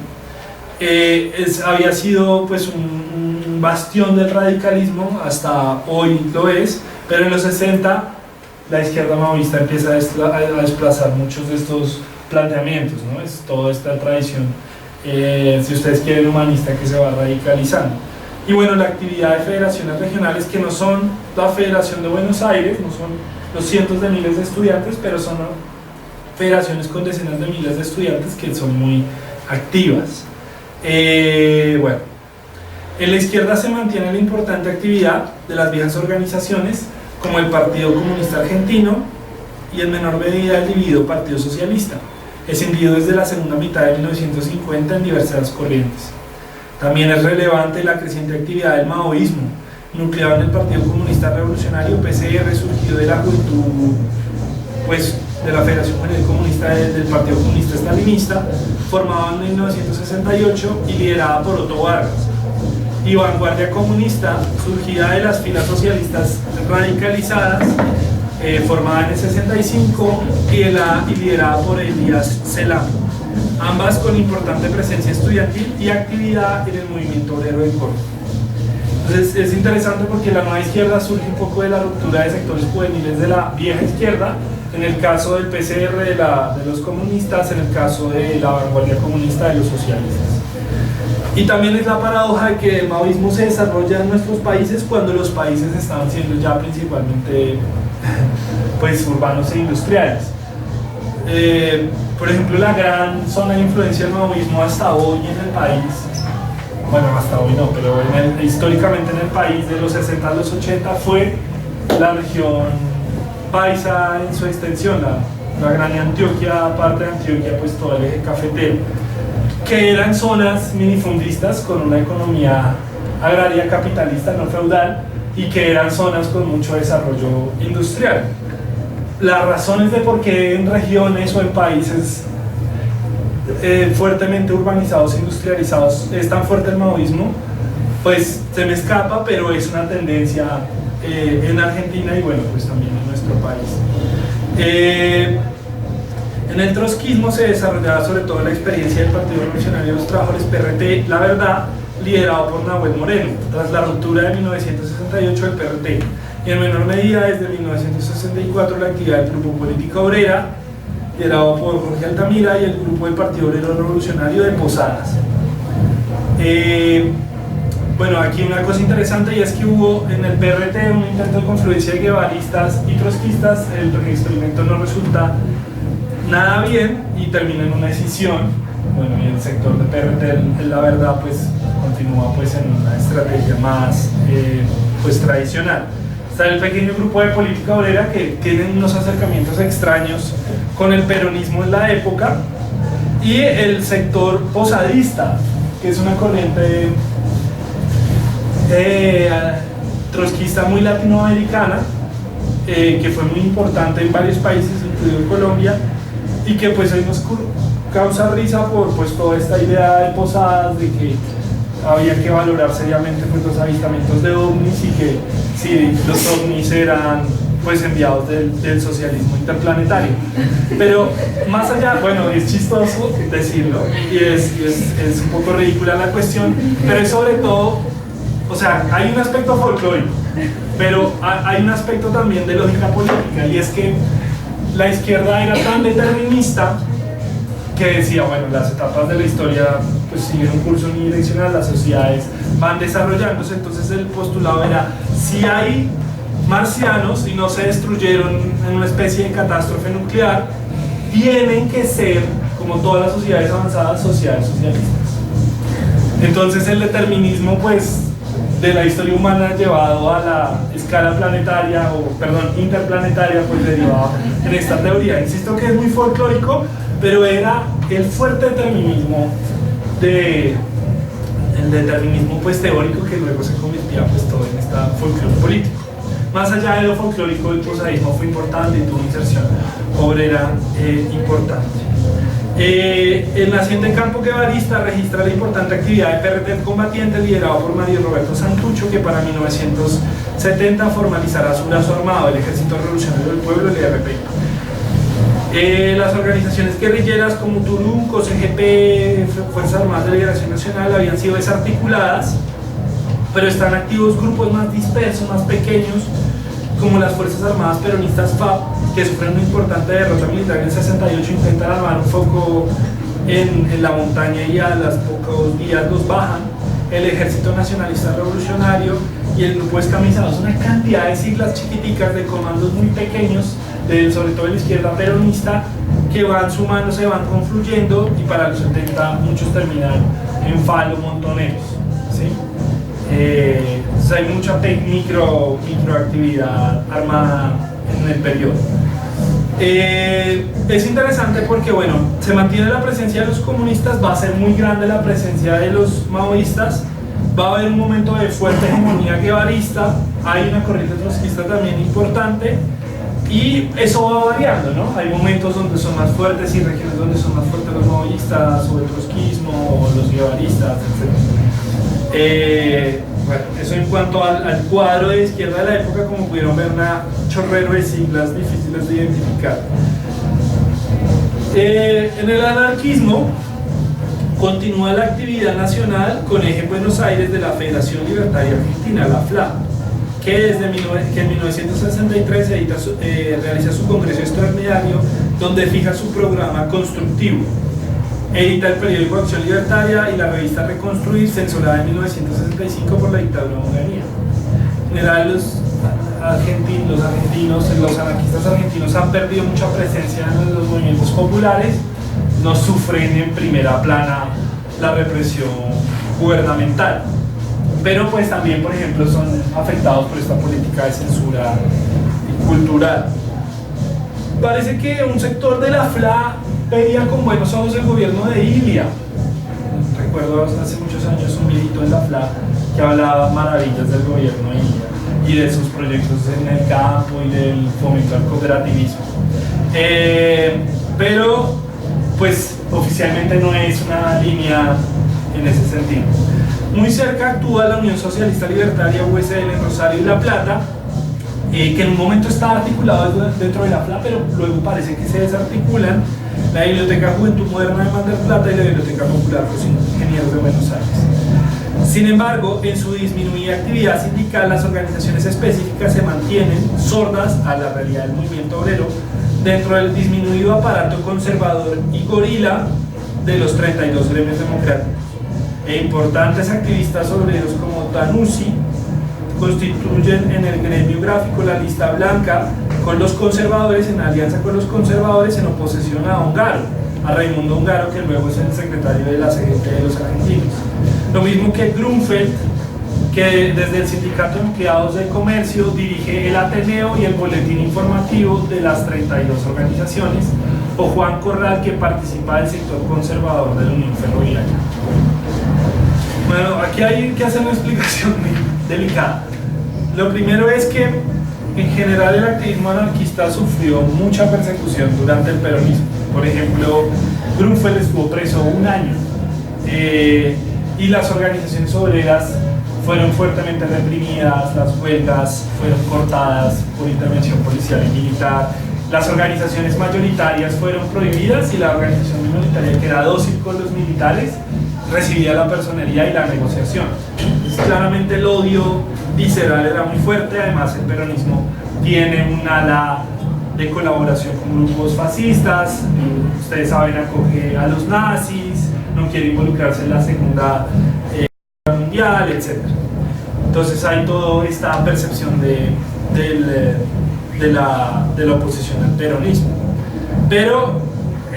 Había sido pues un bastión del radicalismo, hasta hoy lo es, pero en los 60 la izquierda maoísta empieza a desplazar muchos de estos planteamientos, ¿no? Es toda esta tradición, si ustedes quieren, humanista, que se va radicalizando. Y bueno, la actividad de federaciones regionales, que no son la Federación de Buenos Aires, no son los cientos de miles de estudiantes, pero son federaciones con decenas de miles de estudiantes que son muy activas. Bueno, en la izquierda se mantiene la importante actividad de las viejas organizaciones como el Partido Comunista Argentino y en menor medida el dividido Partido Socialista, escindido desde la segunda mitad de 1950 en diversas corrientes. También es relevante la creciente actividad del maoísmo, nucleado en el Partido Comunista Revolucionario PCR, surgido de la juventud, pues, de la Federación Juvenil Comunista del Partido Comunista Estalinista, formado en 1968 y liderada por Otto Vargas. Y Vanguardia Comunista, surgida de las filas socialistas radicalizadas, formada en el 65 y liderada por Elías Celam, ambas con importante presencia estudiantil y actividad en el movimiento obrero de Córdoba. Entonces es interesante porque la nueva izquierda surge un poco de la ruptura de sectores juveniles de la vieja izquierda, en el caso del PCR de los comunistas, en el caso de la vanguardia comunista de los socialistas. Y también es la paradoja de que el maoísmo se desarrolla en nuestros países cuando los países estaban siendo ya principalmente pues urbanos e industriales. Por ejemplo, la gran zona de influencia del maoísmo hasta hoy en el país, bueno, hasta hoy no, pero históricamente en el país de los 60 a los 80 fue la región paisa en su extensión, la gran Antioquia, parte de Antioquia, pues todo el eje cafetero, que eran zonas minifundistas con una economía agraria capitalista, no feudal, y que eran zonas con mucho desarrollo industrial. Las razones de por qué en regiones o en países fuertemente urbanizados e industrializados es tan fuerte el maoísmo, pues se me escapa, pero es una tendencia en Argentina y bueno, pues también en nuestro país. En el trotskismo se desarrollaba sobre todo la experiencia del Partido Revolucionario de los Trabajadores, PRT, La Verdad, liderado por Nahuel Moreno, tras la ruptura de 1968 del PRT, y en menor medida desde 1964 la actividad del Grupo Política Obrera, liderado por Jorge Altamira, y el Grupo del Partido Obrero Revolucionario de Posadas. Bueno, aquí una cosa interesante, y es que hubo en el PRT un intento de confluencia de guevaristas y trotskistas. El experimento no resulta nada bien y termina en una decisión. Bueno, y el sector de PRT, La Verdad, pues continúa pues en una estrategia más pues tradicional. Está el pequeño grupo de política obrera que tienen unos acercamientos extraños con el peronismo en la época, y el sector posadista, que es una corriente trotskista muy latinoamericana, que fue muy importante en varios países, incluido Colombia, y que pues hoy nos causa risa por pues toda esta idea de Posadas, de que había que valorar seriamente pues los avistamientos de ovnis, y que si los ovnis eran pues enviados del socialismo interplanetario. Pero más allá, bueno, es chistoso decirlo y es un poco ridícula la cuestión, pero es sobre todo, o sea, hay un aspecto folclórico, pero hay un aspecto también de lógica política, y es que la izquierda era tan determinista que decía, bueno, las etapas de la historia pues siguen un curso unidireccional, las sociedades van desarrollándose. Entonces el postulado era, si hay marcianos y no se destruyeron en una especie de catástrofe nuclear, tienen que ser, como todas las sociedades avanzadas, sociedades socialistas. Entonces el determinismo pues de la historia humana llevado a la escala planetaria, o perdón, interplanetaria, pues derivado en esta teoría. Insisto que es muy folclórico, pero era el fuerte determinismo el determinismo pues teórico, que luego se convertía pues todo en esta folclore político. Más allá de lo folclórico, el posadismo fue importante y tuvo una inserción obrera importante. El naciente campo guevarista registra la importante actividad de PRT combatiente, liderado por Mario Roberto Santucho, que para 1970 formalizará su brazo armado, el Ejército Revolucionario del Pueblo, el ERP. Las organizaciones guerrilleras como Turum, CGP, Fuerzas Armadas de Liberación Nacional habían sido desarticuladas, pero están activos grupos más dispersos, más pequeños, como las Fuerzas Armadas Peronistas FAP, que sufren una importante derrota militar en el 68, intentan armar un foco en la montaña y a los pocos días los bajan. el Ejército Nacionalista Revolucionario y el Grupo Descamisados, una cantidad de siglas chiquiticas de comandos muy pequeños, sobre todo de la izquierda peronista, que van sumándose, van confluyendo, y para los 70 muchos terminan en falo montoneros, ¿sí? Entonces hay mucha microactividad armada en el periodo. Es interesante porque, bueno, se mantiene la presencia de los comunistas, va a ser muy grande la presencia de los maoístas, va a haber un momento de fuerte hegemonía guevarista, hay una corriente trotskista también importante, y eso va variando, ¿no? Hay momentos donde son más fuertes y regiones donde son más fuertes los maoístas o el trotskismo o los guevaristas, etc. Bueno, eso en cuanto al cuadro de izquierda de la época, como pudieron ver, una chorrero de siglas difíciles de identificar. En el anarquismo continúa la actividad nacional con eje en Buenos Aires de la Federación Libertaria Argentina, la FLA, que en 1963 realiza su congreso extraordinario donde fija su programa constructivo. Edita el periódico Acción Libertaria y la revista Reconstruir, censurada en 1965 por la dictadura húngara. En general, los anarquistas argentinos han perdido mucha presencia en los movimientos populares, no sufren en primera plana la represión gubernamental, pero pues también, por ejemplo, son afectados por esta política de censura cultural. Parece que un sector de la FLA veía con buenos ojos el gobierno de Ilia. Recuerdo hace muchos años un viejito en la FLA que hablaba maravillas del gobierno de Ilia y de sus proyectos en el campo y del fomento al cooperativismo. Pero pues oficialmente no es una línea en ese sentido. Muy cerca actúa la Unión Socialista Libertaria USL en Rosario y La Plata, que en un momento estaba articulado dentro de la FLA, pero luego parece que se desarticulan. La Biblioteca Juventud Moderna de Mar del Plata y la Biblioteca Popular Los Ingenieros de Buenos Aires. Sin embargo, en su disminuida actividad sindical, las organizaciones específicas se mantienen sordas a la realidad del movimiento obrero dentro del disminuido aparato conservador y gorila de los 32 gremios democráticos. Importantes activistas obreros como Tanuzzi constituyen en el gremio gráfico la lista blanca con los conservadores, en alianza con los conservadores, en oposición a Ongaro, a Raimundo Ongaro, que luego es el secretario de la CGT de los argentinos. Lo mismo que Grunfeld, que desde el Sindicato de Empleados del Comercio dirige el Ateneo y el Boletín Informativo de las 32 organizaciones, o Juan Corral, que participa del sector conservador de la Unión Ferroviaria. Bueno, aquí hay que hacer una explicación muy delicada. Lo primero es que en general el activismo anarquista sufrió mucha persecución durante el peronismo. Por ejemplo, Grunfeld estuvo preso un año y las organizaciones obreras fueron fuertemente reprimidas, las huelgas fueron cortadas por intervención policial y militar, las organizaciones mayoritarias fueron prohibidas y la organización minoritaria, que era dócil con los militares, recibía la personería y la negociación. Entonces, claramente el odio visceral era muy fuerte. Además, el peronismo tiene un ala de colaboración con grupos fascistas, ustedes saben, acoge a los nazis, no quiere involucrarse en la Segunda Guerra Mundial, etc. Entonces hay toda esta percepción de la oposición al peronismo. Pero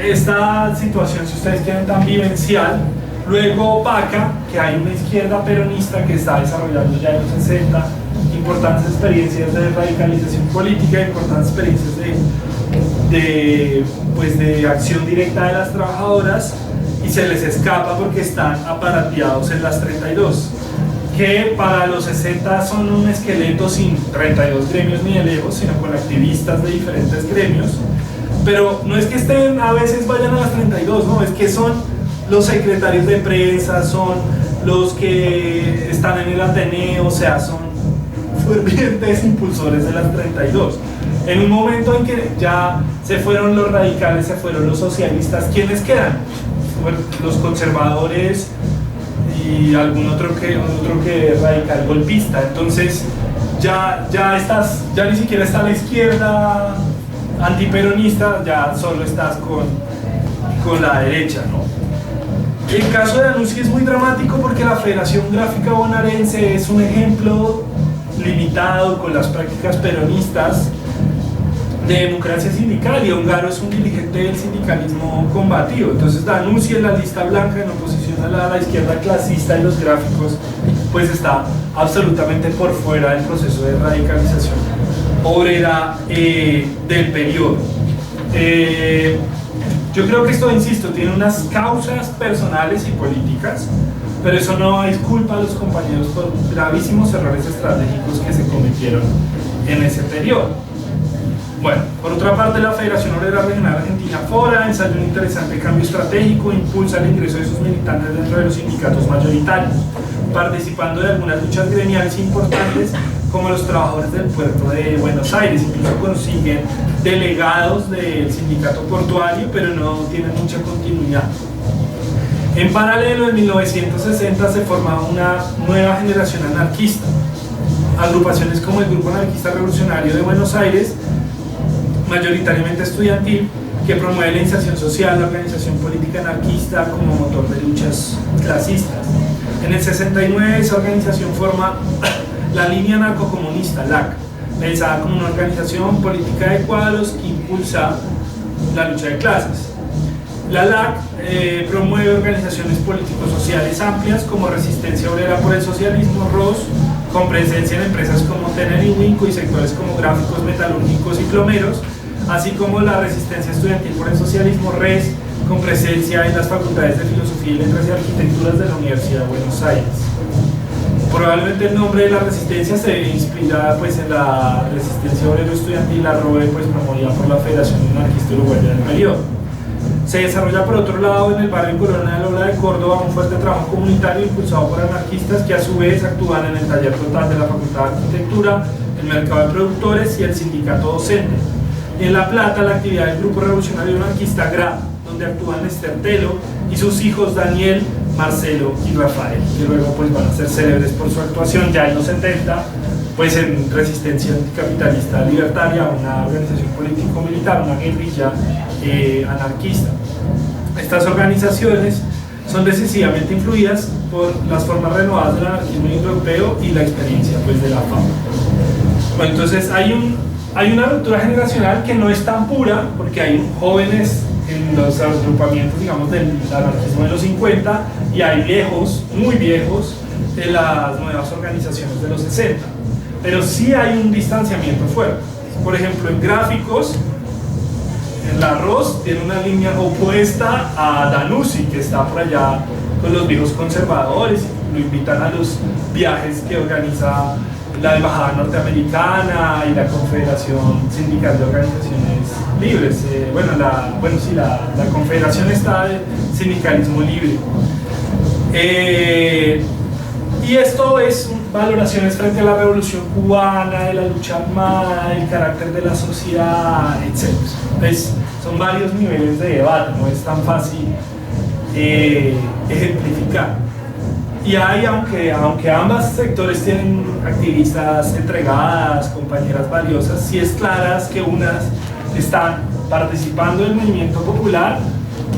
esta situación, si ustedes quieren, tan vivencial, luego opaca que hay una izquierda peronista que está desarrollando ya en los 60 importantes experiencias de radicalización política, importantes experiencias de acción directa de las trabajadoras, y se les escapa porque están aparateados en las 32, que para los 60 son un esqueleto sin 32 gremios ni de lejos, sino con activistas de diferentes gremios. Pero no es que estén, a veces vayan a las 32, no, es que son los secretarios de prensa, son los que están en el Ateneo, o sea, son fervientes impulsores de las 32. En un momento en que ya se fueron los radicales, se fueron los socialistas, ¿quiénes quedan? Bueno, los conservadores y algún otro que radical golpista. Entonces ya ni siquiera está la izquierda antiperonista, ya solo estás con la derecha, ¿no? El caso de Danuzzi es muy dramático porque la Federación Gráfica Bonaerense es un ejemplo limitado con las prácticas peronistas de democracia sindical, y Ongaro es un dirigente del sindicalismo combativo. Entonces Danuzzi, en la lista blanca en oposición a la izquierda clasista y los gráficos, pues está absolutamente por fuera del proceso de radicalización obrera del periodo. Yo creo que esto, insisto, tiene unas causas personales y políticas, pero eso no es culpa a los compañeros por gravísimos errores estratégicos que se cometieron en ese periodo. Bueno, por otra parte, la Federación Obrera Regional Argentina Fora ensaya un interesante cambio estratégico e impulsa el ingreso de sus militantes dentro de los sindicatos mayoritarios, participando de algunas luchas gremiales importantes como los trabajadores del puerto de Buenos Aires. Incluso consiguen delegados del sindicato portuario, pero no tienen mucha continuidad. En paralelo, en 1960 se formaba una nueva generación anarquista. Agrupaciones como el Grupo Anarquista Revolucionario de Buenos Aires, mayoritariamente estudiantil, que promueve la inserción social, la organización política anarquista como motor de luchas clasistas. En el 69 esa organización forma la línea anarcocomunista, LAC, pensada como una organización política de cuadros que impulsa la lucha de clases. La LAC promueve organizaciones político-sociales amplias como Resistencia Obrera por el Socialismo, ROS, con presencia en empresas como Tener y Winco y sectores como gráficos, metalúrgicos y plomeros, así como la Resistencia Estudiantil por el Socialismo, RES, con presencia en las facultades de Filosofía y Letras y Arquitecturas de la Universidad de Buenos Aires. Probablemente el nombre de la resistencia se inspira pues, en la Resistencia Obrero Estudiantil, la ROE, pues, promovida por la Federación Anarquista Uruguaya del periodo. Se desarrolla por otro lado en el barrio Corona de la Ola de Córdoba un fuerte trabajo comunitario impulsado por anarquistas que a su vez actúan en el taller total de la Facultad de Arquitectura, el mercado de productores y el sindicato docente. Y en La Plata la actividad del Grupo Revolucionario Anarquista GRA, donde actúan Esther Telo y sus hijos Daniel, Marcelo y Rafael, que luego pues, van a ser célebres por su actuación ya en los 70, pues en Resistencia Anticapitalista Libertaria, una organización político-militar, una guerrilla anarquista. Estas organizaciones son decisivamente influidas por las formas renovadas del anarquismo europeo y la experiencia pues, de la FAO. Bueno, entonces hay una ruptura generacional que no es tan pura, porque hay jóvenes en los agrupamientos, digamos, del anarquismo de los 50 y hay viejos, muy viejos, de las nuevas organizaciones de los 60. Pero sí hay un distanciamiento fuerte. Por ejemplo, en gráficos, en la ROS tiene una línea opuesta a Danuzzi, que está por allá con los viejos conservadores, lo invitan a los viajes que organiza la Embajada Norteamericana y la Confederación Sindical de Organizaciones Libres. La Confederación está de Sindicalismo Libre. Y esto es valoraciones frente a la Revolución Cubana, de la lucha armada, el carácter de la sociedad, etc. Son varios niveles de debate, no es tan fácil ejemplificar. Y hay, aunque ambos sectores tienen activistas entregadas, compañeras valiosas, sí es claras que unas están participando del movimiento popular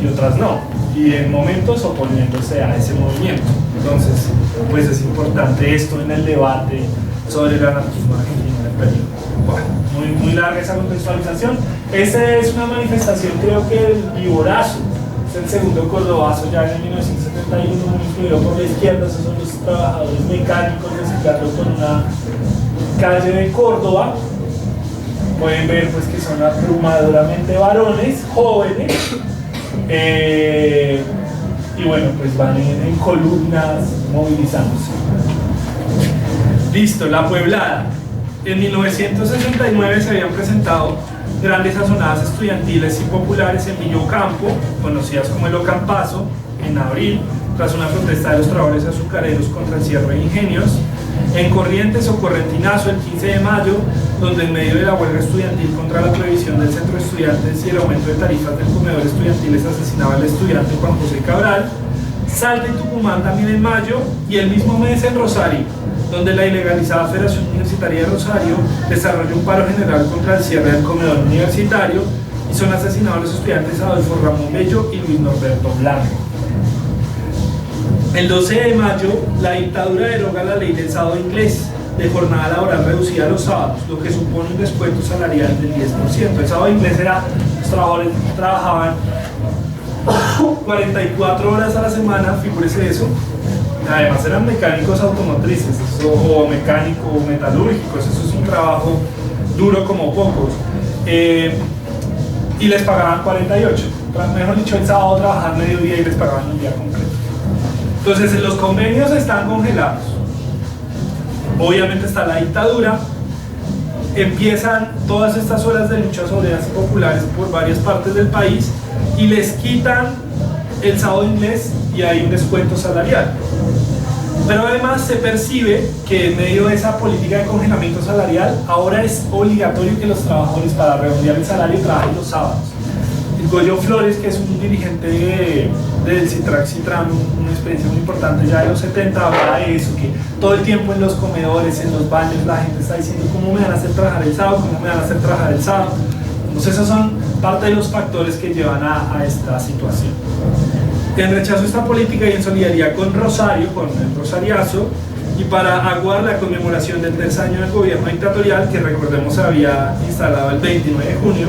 y otras no, y en momentos oponiéndose a ese movimiento. Entonces, pues es importante esto en el debate sobre el anarquismo argentino del periodo. Bueno, muy larga esa contextualización. Esa es una manifestación, creo que el Viborazo, es el segundo cordobazo ya en 1971, muy influido por la izquierda. Esos son los trabajadores mecánicos reciclando con una calle de Córdoba. Pueden ver pues que son abrumadoramente varones, jóvenes, y bueno, pues van en columnas movilizándose. Listo, la Pueblada. En 1969 se habían presentado grandes azonadas estudiantiles y populares en Villocampo, conocidas como el Ocampazo, en abril, tras una protesta de los trabajadores azucareros contra el cierre de ingenios. En Corrientes o Correntinazo, el 15 de mayo, donde en medio de la huelga estudiantil contra la prohibición del centro de estudiantes y el aumento de tarifas del comedor estudiantil asesinaba al estudiante Juan José Cabral. Salta y Tucumán también en mayo, y el mismo mes en Rosario, donde la ilegalizada Federación Universitaria de Rosario desarrolla un paro general contra el cierre del comedor universitario y son asesinados los estudiantes Adolfo Ramón Bello y Luis Norberto Blanco. El 12 de mayo, la dictadura deroga la ley del sábado inglés de jornada laboral reducida los sábados, lo que supone un descuento salarial del 10%. El sábado inglés era, los trabajadores trabajaban 44 horas a la semana, figúrese eso. Además eran mecánicos automotrices o mecánicos metalúrgicos, eso es un trabajo duro como pocos. Y les pagaban 48, mejor dicho, el sábado trabajaban mediodía y les pagaban un día completo. Entonces los convenios están congelados, obviamente está la dictadura, empiezan todas estas horas de luchas obreras y populares por varias partes del país y les quitan el sábado inglés y hay un descuento salarial. Pero además se percibe que en medio de esa política de congelamiento salarial ahora es obligatorio que los trabajadores, para redondear el salario, trabajen los sábados. El Goyo Flores, que es un dirigente del Citrac-Citram, una experiencia muy importante ya de los 70, habla de eso, que todo el tiempo en los comedores, en los baños, la gente está diciendo cómo me van a hacer trabajar el sábado, cómo me van a hacer trabajar el sábado. Entonces esos son parte de los factores que llevan a esta situación. En rechazo a esta política y en solidaridad con Rosario, con el Rosariazo, y para aguar la conmemoración del tercer año del gobierno dictatorial, que recordemos se había instalado el 29 de junio,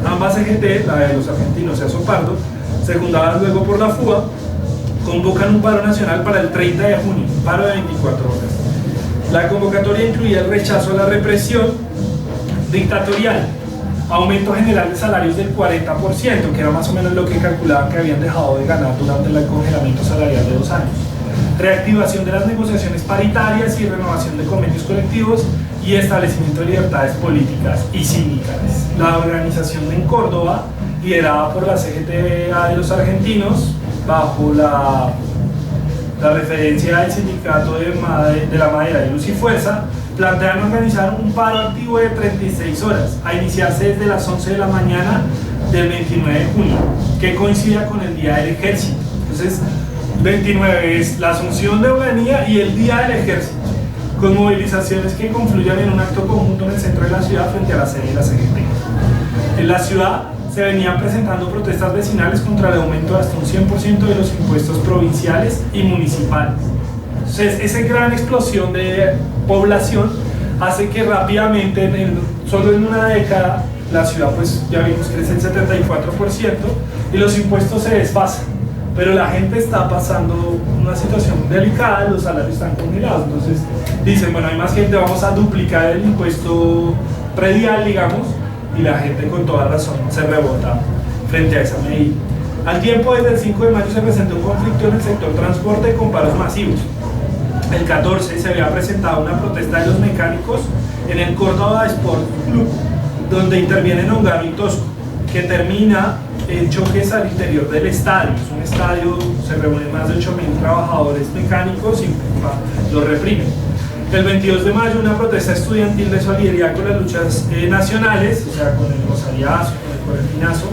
ambas CGT, la de los argentinos y Azopardo, secundadas luego por la FUA, convocan un paro nacional para el 30 de junio, un paro de 24 horas. La convocatoria incluía el rechazo a la represión dictatorial, aumento general de salarios del 40%, que era más o menos lo que calculaban que habían dejado de ganar durante el congelamiento salarial de 2 años, reactivación de las negociaciones paritarias y renovación de convenios colectivos y establecimiento de libertades políticas y sindicales. La organización en Córdoba, liderada por la CGT de los argentinos, bajo la referencia del sindicato de la madera de Luz y Fuerza, plantean organizar un paro activo de 36 horas, a iniciarse desde las 11 de la mañana del 29 de junio, que coincida con el Día del Ejército. Entonces, 29 es la asunción de Urdanía y el Día del Ejército, con movilizaciones que confluyan en un acto conjunto en el centro de la ciudad frente a la sede de la CGT. En la ciudad se venían presentando protestas vecinales contra el aumento de hasta un 100% de los impuestos provinciales y municipales. Entonces, esa gran explosión de población hace que rápidamente, solo en una década, la ciudad, pues ya vimos, crece el 74% y los impuestos se desfasan. Pero la gente está pasando una situación delicada, los salarios están congelados. Entonces dicen, bueno, hay más gente, vamos a duplicar el impuesto predial, digamos, y la gente con toda razón se rebota frente a esa medida. Al tiempo, desde el 5 de mayo se presentó un conflicto en el sector transporte con paros masivos. El 14 se había presentado una protesta de los mecánicos en el Córdoba Sport Club, donde intervienen Ongaro y Tosco, que termina en choques al interior del estadio. Es un estadio, se reúnen más de 8.000 trabajadores mecánicos y los reprimen. El 22 de mayo, una protesta estudiantil de solidaridad con las luchas nacionales, o sea, con el Rosariazo, con el Correntinazo,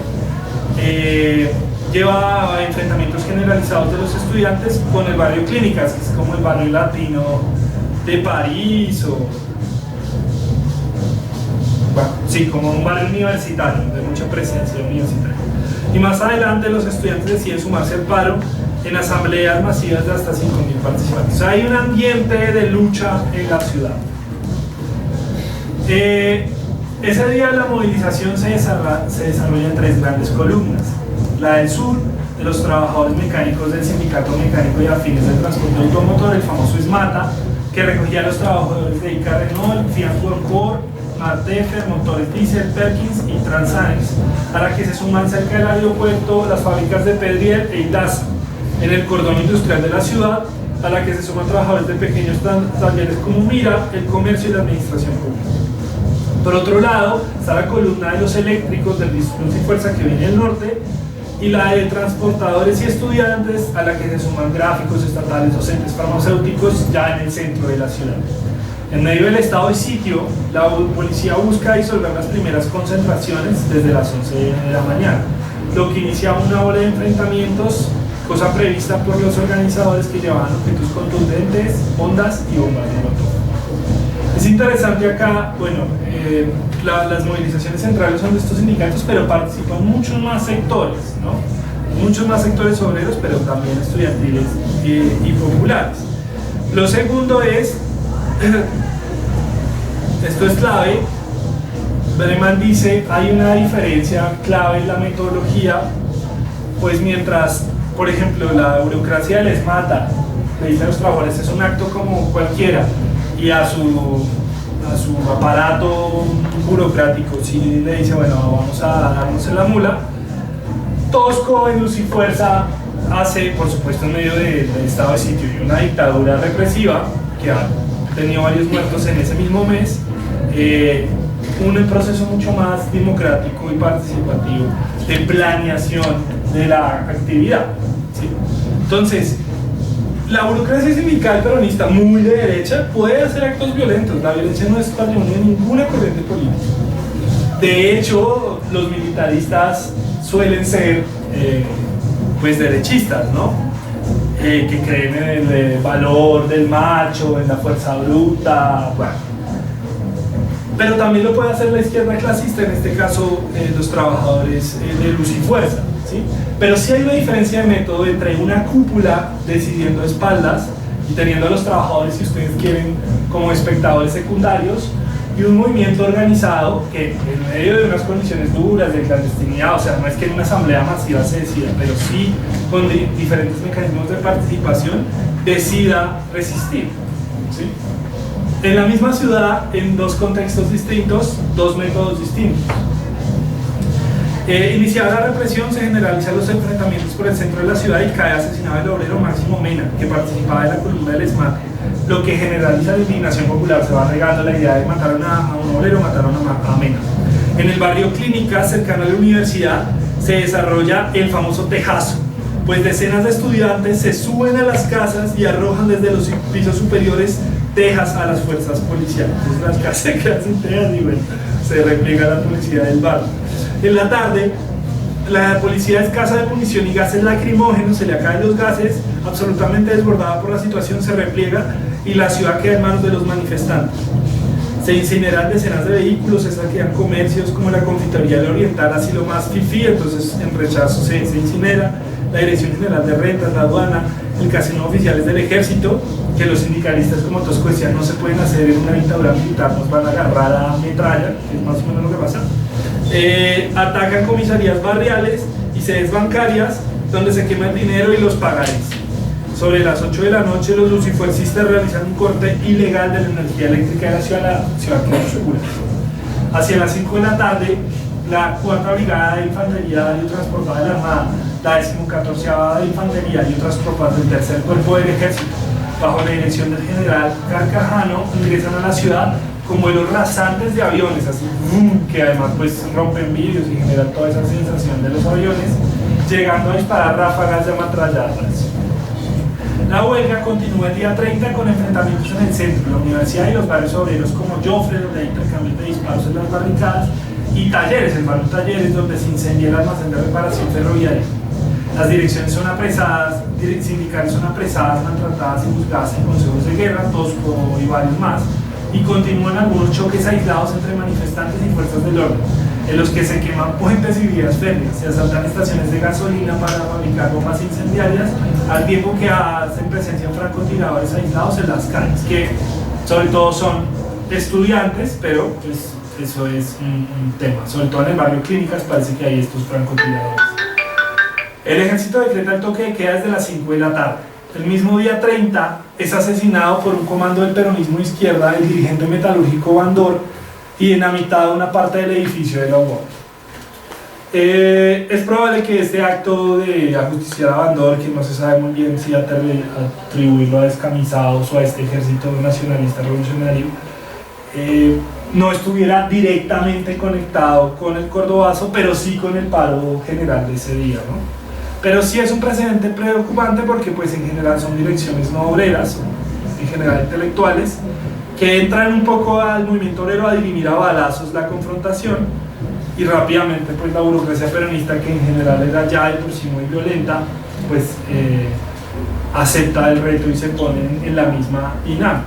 lleva a enfrentamientos generalizados de los estudiantes con el barrio Clínicas, que es como el barrio latino de París, o bueno, sí, como un barrio universitario, de mucha presencia universitaria. Y más adelante los estudiantes deciden sumarse al paro en asambleas masivas de hasta 5.000 participantes. O sea, hay un ambiente de lucha en la ciudad. Ese día la movilización se desarrolla en 3 grandes columnas. La del sur, de los trabajadores mecánicos del Sindicato Mecánico y Afines del Transporte Automotor, el famoso SMATA, que recogía a los trabajadores de ICA Renault, Fiat Corp, Martefer, Motores Diesel, Perkins y Transanes, a la que se suman cerca del aeropuerto las fábricas de Pedriel e Idaza, en el cordón industrial de la ciudad, a la que se suman trabajadores de pequeños talleres como Mira, el comercio y la administración pública. Por otro lado, está la columna de los eléctricos del Luz y Fuerza, que viene del norte, y la de transportadores y estudiantes, a la que se suman gráficos, estatales, docentes, farmacéuticos, ya en el centro de la ciudad. En medio del estado de sitio, la policía busca disolver las primeras concentraciones desde las 11 de la mañana, lo que inicia una ola de enfrentamientos, cosa prevista por los organizadores, que llevaban objetos contundentes, ondas y bombas de molotov. Es interesante acá, bueno, las movilizaciones centrales son de estos sindicatos, pero participan muchos más sectores, ¿no? muchos más sectores obreros, pero también estudiantiles y populares. Lo segundo es, esto es clave, Breman dice, hay una diferencia clave en la metodología, pues mientras, por ejemplo, la burocracia les mata, le dice a los trabajadores, es un acto como cualquiera, y a su aparato burocrático, si le dice, bueno, vamos a darnos en la mula, Tosco en Luz y Fuerza hace, por supuesto, en medio del estado de sitio y una dictadura represiva, que ha tenido varios muertos en ese mismo mes, un proceso mucho más democrático y participativo de planeación de la actividad, ¿sí? Entonces, la burocracia sindical peronista muy de derecha puede hacer actos violentos. La violencia no es patrimonio de ninguna corriente política. De hecho, los militaristas suelen ser pues derechistas, ¿no? Que creen en el valor del macho, en la fuerza bruta, bueno. Pero también lo puede hacer la izquierda clasista, en este caso los trabajadores de Luz y Fuerza, ¿sí? Pero sí hay una diferencia de método entre una cúpula decidiendo a espaldas y teniendo a los trabajadores, si ustedes quieren, como espectadores secundarios, y un movimiento organizado que en medio de unas condiciones duras de clandestinidad, o sea, no es que en una asamblea masiva se decida, pero sí con diferentes mecanismos de participación, decida resistir, ¿sí? En la misma ciudad, en dos contextos distintos, dos métodos distintos. Iniciada la represión, se generalizan los enfrentamientos por el centro de la ciudad y cae asesinado el obrero Máximo Mena, que participaba de la columna del ESMAD. Lo que generaliza la indignación popular, se va regando la idea de matar a un obrero, mataron a Mena. En el barrio Clínica, cercano a la universidad, se desarrolla el famoso tejazo, pues decenas de estudiantes se suben a las casas y arrojan desde los pisos superiores tejas a las fuerzas policiales. Entonces las casas se quedan sin tejas y bueno, se repliega la policía del barrio. En la tarde, la policía escasa de munición y gases lacrimógenos, se le acaban los gases, absolutamente desbordada por la situación, se repliega y la ciudad queda en manos de los manifestantes. Se incineran decenas de vehículos, se saquean comercios como la confitería del Oriental, así lo más fifí, entonces en rechazo se incinera, la Dirección General de Rentas, la aduana, el casino oficiales del ejército, que los sindicalistas como Tosco decían no se pueden hacer en una dictadura militar, nos van a agarrar a metralla, que es más o menos lo que pasa. Atacan comisarías barriales y sedes bancarias donde se quema el dinero y los pagares. Sobre las 8 de la noche los lucifuercistas realizan un corte ilegal de la energía eléctrica de la ciudad quedó segura. Hacia las 5 de la tarde, la 4ª Brigada de Infantería Radiotransportada de la Armada, la 14ª de Infantería y otras tropas del tercer cuerpo del ejército, bajo la dirección del general Carcajano, ingresan a la ciudad con vuelos rasantes de aviones, así que además pues rompen vidrios y generan toda esa sensación de los aviones, llegando a disparar ráfagas de ametralladoras. La huelga continúa el día 30 con enfrentamientos en el centro, la universidad y los barrios obreros como Joffre, donde hay intercambios de disparos en las barricadas, y Talleres, el barrio Talleres, donde se incendia el almacén de reparación ferroviaria. Las direcciones son apresadas, sindicales son apresadas, maltratadas y juzgadas en consejos de guerra, Tosco y varios más, y continúan algunos choques aislados entre manifestantes y fuerzas del orden, en los que se queman puentes y vías férreas, se asaltan estaciones de gasolina para fabricar bombas incendiarias, al tiempo que hacen presencia francotiradores aislados en las calles, que sobre todo son estudiantes, pero pues eso es un tema, sobre todo en el barrio Clínicas parece que hay estos francotiradores. El ejército decreta el toque de queda desde las 5 de la tarde. El mismo día 30 es asesinado por un comando del peronismo de izquierda el dirigente metalúrgico Bandor y dinamitado una parte del edificio de la UAM. Es probable que este acto de ajusticiar a Bandor, que no se sabe muy bien si atribuirlo a descamisados o a este ejército nacionalista revolucionario, no estuviera directamente conectado con el cordobazo, pero sí con el paro general de ese día, ¿no? Pero sí es un precedente preocupante porque pues en general son direcciones no obreras, en general intelectuales, que entran un poco al movimiento obrero a dirimir a balazos la confrontación y rápidamente pues la burocracia peronista, que en general era ya de por sí muy violenta, pues acepta el reto y se pone en la misma dinámica.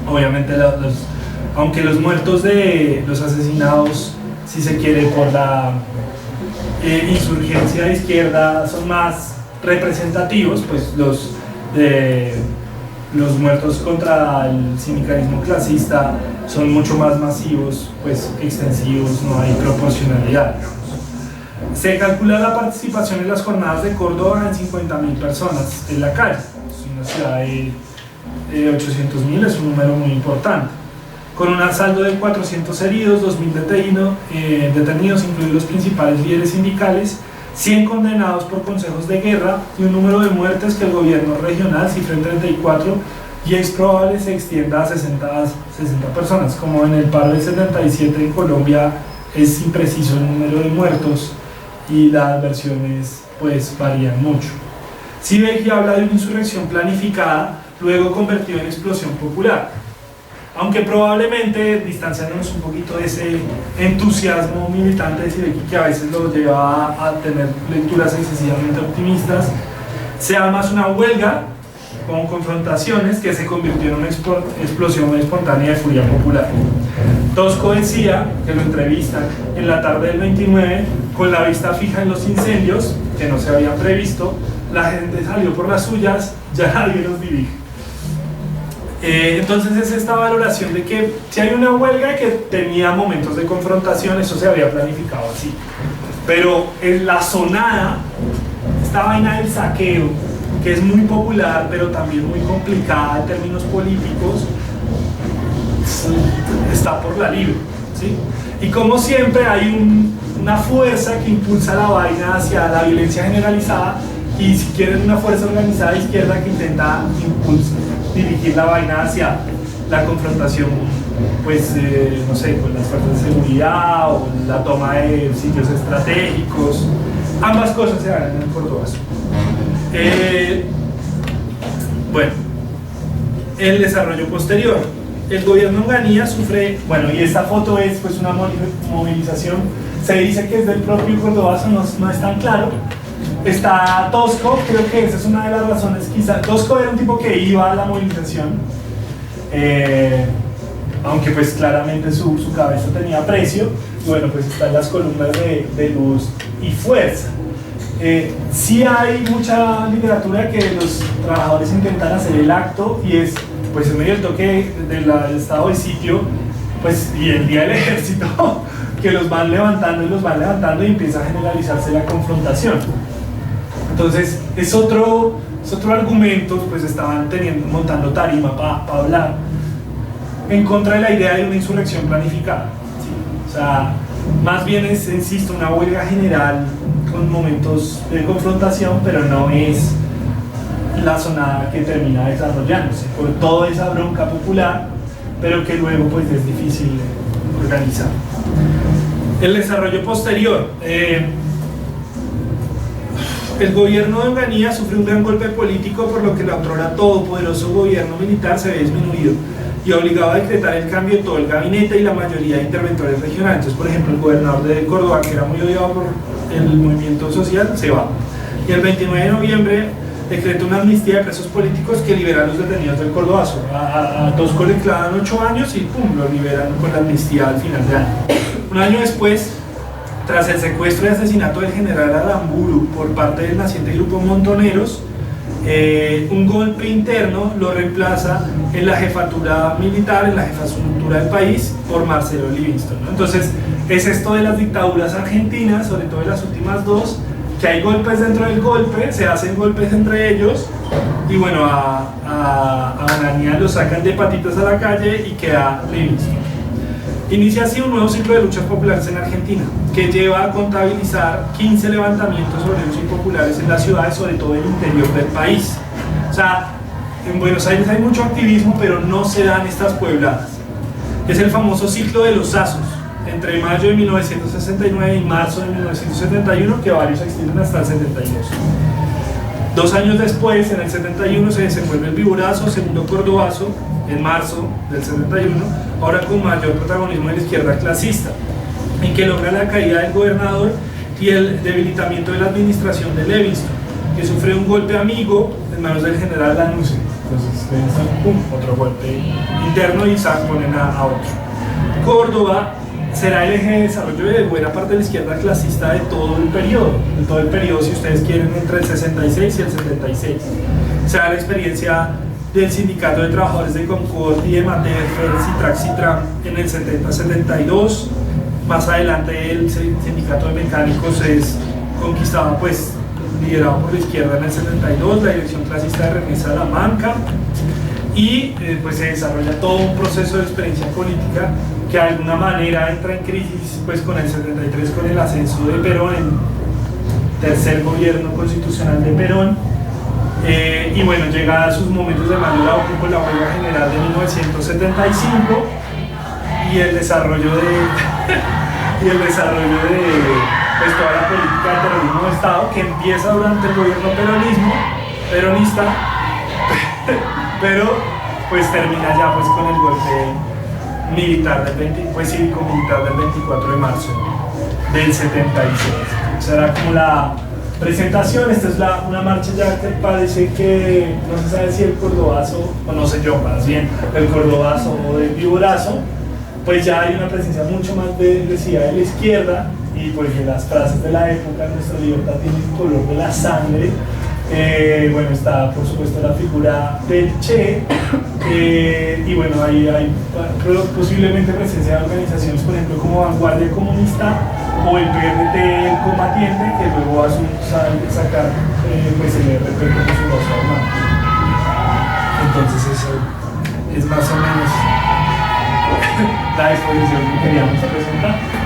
Obviamente aunque los muertos de los asesinados, si se quiere, por la insurgencia de izquierda son más representativos, pues los muertos contra el sindicalismo clasista son mucho más masivos, pues extensivos, no hay proporcionalidad. Se calcula la participación en las jornadas de Córdoba en 50.000 personas en la calle. Es una ciudad de 800.000, es un número muy importante. Con un saldo de 400 heridos, 2.000 detenidos, incluidos los principales líderes sindicales, 100 condenados por consejos de guerra y un número de muertes que el gobierno regional cifra en 34 y es probable se extienda a 60 personas. Como en el paro del 77 en Colombia es impreciso el número de muertos y las versiones pues varían mucho. Sibeki habla de una insurrección planificada, luego convertida en explosión popular. Aunque probablemente, distanciándonos un poquito de ese entusiasmo militante de Sibeki que a veces lo lleva a tener lecturas excesivamente optimistas, sea más una huelga con confrontaciones que se convirtió en una explosión espontánea de furia popular. Tosco decía, que lo entrevistan en la tarde del 29, con la vista fija en los incendios que no se habían previsto, la gente salió por las suyas, ya nadie los dirige. Entonces es esta valoración de que si hay una huelga que tenía momentos de confrontación, eso se había planificado así, pero en la sonada, esta vaina del saqueo, que es muy popular pero también muy complicada en términos políticos, está por la libre, ¿sí? Y como siempre hay una fuerza que impulsa la vaina hacia la violencia generalizada y si quieren una fuerza organizada de izquierda que intenta dirigir la vaina hacia la confrontación, pues no sé, con las fuerzas de seguridad o la toma de sitios estratégicos. Ambas cosas se dan en el Cordobazo. Bueno, el desarrollo posterior. El gobierno de Onganía sufre, bueno, y esta foto es pues una movilización, se dice que es del propio Cordobazo, no es tan claro. Está Tosco, creo que esa es una de las razones, quizá. Tosco era un tipo que iba a la movilización, aunque pues claramente su cabeza tenía precio, y bueno, pues están las columnas de luz y fuerza. Sí hay mucha literatura que los trabajadores intentan hacer el acto y es pues en medio del toque del estado de sitio, pues, y el día del ejército, que los van levantando y empieza a generalizarse la confrontación. Entonces es otro argumento, pues estaban montando tarima para hablar en contra de la idea de una insurrección planificada, ¿sí? O sea, más bien es, insisto, una huelga general con momentos de confrontación, pero no es la sonada que termina desarrollándose por toda esa bronca popular, pero que luego pues es difícil organizar. El desarrollo posterior. El gobierno de Onganía sufrió un gran golpe político, por lo que el otrora todopoderoso gobierno militar se ve disminuido y obligado a decretar el cambio de todo el gabinete y la mayoría de interventores regionales. Entonces, por ejemplo, el gobernador de Córdoba, que era muy odiado por el movimiento social, se va. Y el 29 de noviembre decretó una amnistía de presos políticos que libera a los detenidos del Cordobazo. A Tosco le clavan 8 años y pum, lo liberan con la amnistía al final de año. Un año después, tras el secuestro y asesinato del general Aramburu por parte del naciente grupo Montoneros, un golpe interno lo reemplaza en la jefatura militar, en la jefatura del país, por Marcelo Livingston, ¿no? Entonces, es esto de las dictaduras argentinas, sobre todo de las últimas dos, que hay golpes dentro del golpe, se hacen golpes entre ellos, y bueno, a Onganía lo sacan de patitas a la calle y queda Livingston. Inicia así un nuevo ciclo de luchas populares en Argentina, que lleva a contabilizar 15 levantamientos obreros y populares en las ciudades, sobre todo en el interior del país. O sea, en Buenos Aires hay mucho activismo, pero no se dan estas puebladas. Es el famoso ciclo de los Asos, entre mayo de 1969 y marzo de 1971, que varios se extienden hasta el 72. 2 años después, en el 71, se desenvuelve el Viborazo, segundo Cordobazo, en marzo del 71, ahora con mayor protagonismo de la izquierda clasista, en que logra la caída del gobernador y el debilitamiento de la administración de Livingston, que sufre un golpe amigo en manos del general Lanusse. Entonces, pum, otro golpe interno y ponen a otro. Córdoba será el eje de desarrollo de buena parte de la izquierda clasista de todo el periodo, si ustedes quieren, entre el 66 y el 76. Será la experiencia del Sindicato de Trabajadores de Concord y de Mater, Citrac, Citram en el 70-72. Más adelante el Sindicato de Mecánicos es conquistado, pues, liderado por la izquierda en el 72, la dirección clasista de René Salamanca, y pues se desarrolla todo un proceso de experiencia política que de alguna manera entra en crisis, pues, con el 73, con el ascenso de Perón, el tercer gobierno constitucional de Perón. Y bueno, llega a sus momentos de mayor auge con la huelga general de 1975 y el desarrollo de pues, toda la política de terrorismo de Estado que empieza durante el gobierno peronista, pero pues termina ya, pues, con el golpe militar cívico-militar del 24 de marzo del 76. Será como la presentación. Esta es una marcha ya que parece que no se sabe si el cordobazo, o no sé yo, más bien el cordobazo o del viborazo, pues ya hay una presencia mucho más decidida de la izquierda, y pues las frases de la época: nuestra libertad tiene el color de la sangre. Bueno, está por supuesto la figura del Che, y bueno, ahí hay posiblemente presencia de organizaciones, por ejemplo, como Vanguardia Comunista o el PRT El Combatiente, que luego va a sacar pues el RP como su base armada. Entonces eso es más o menos la exposición que queríamos presentar.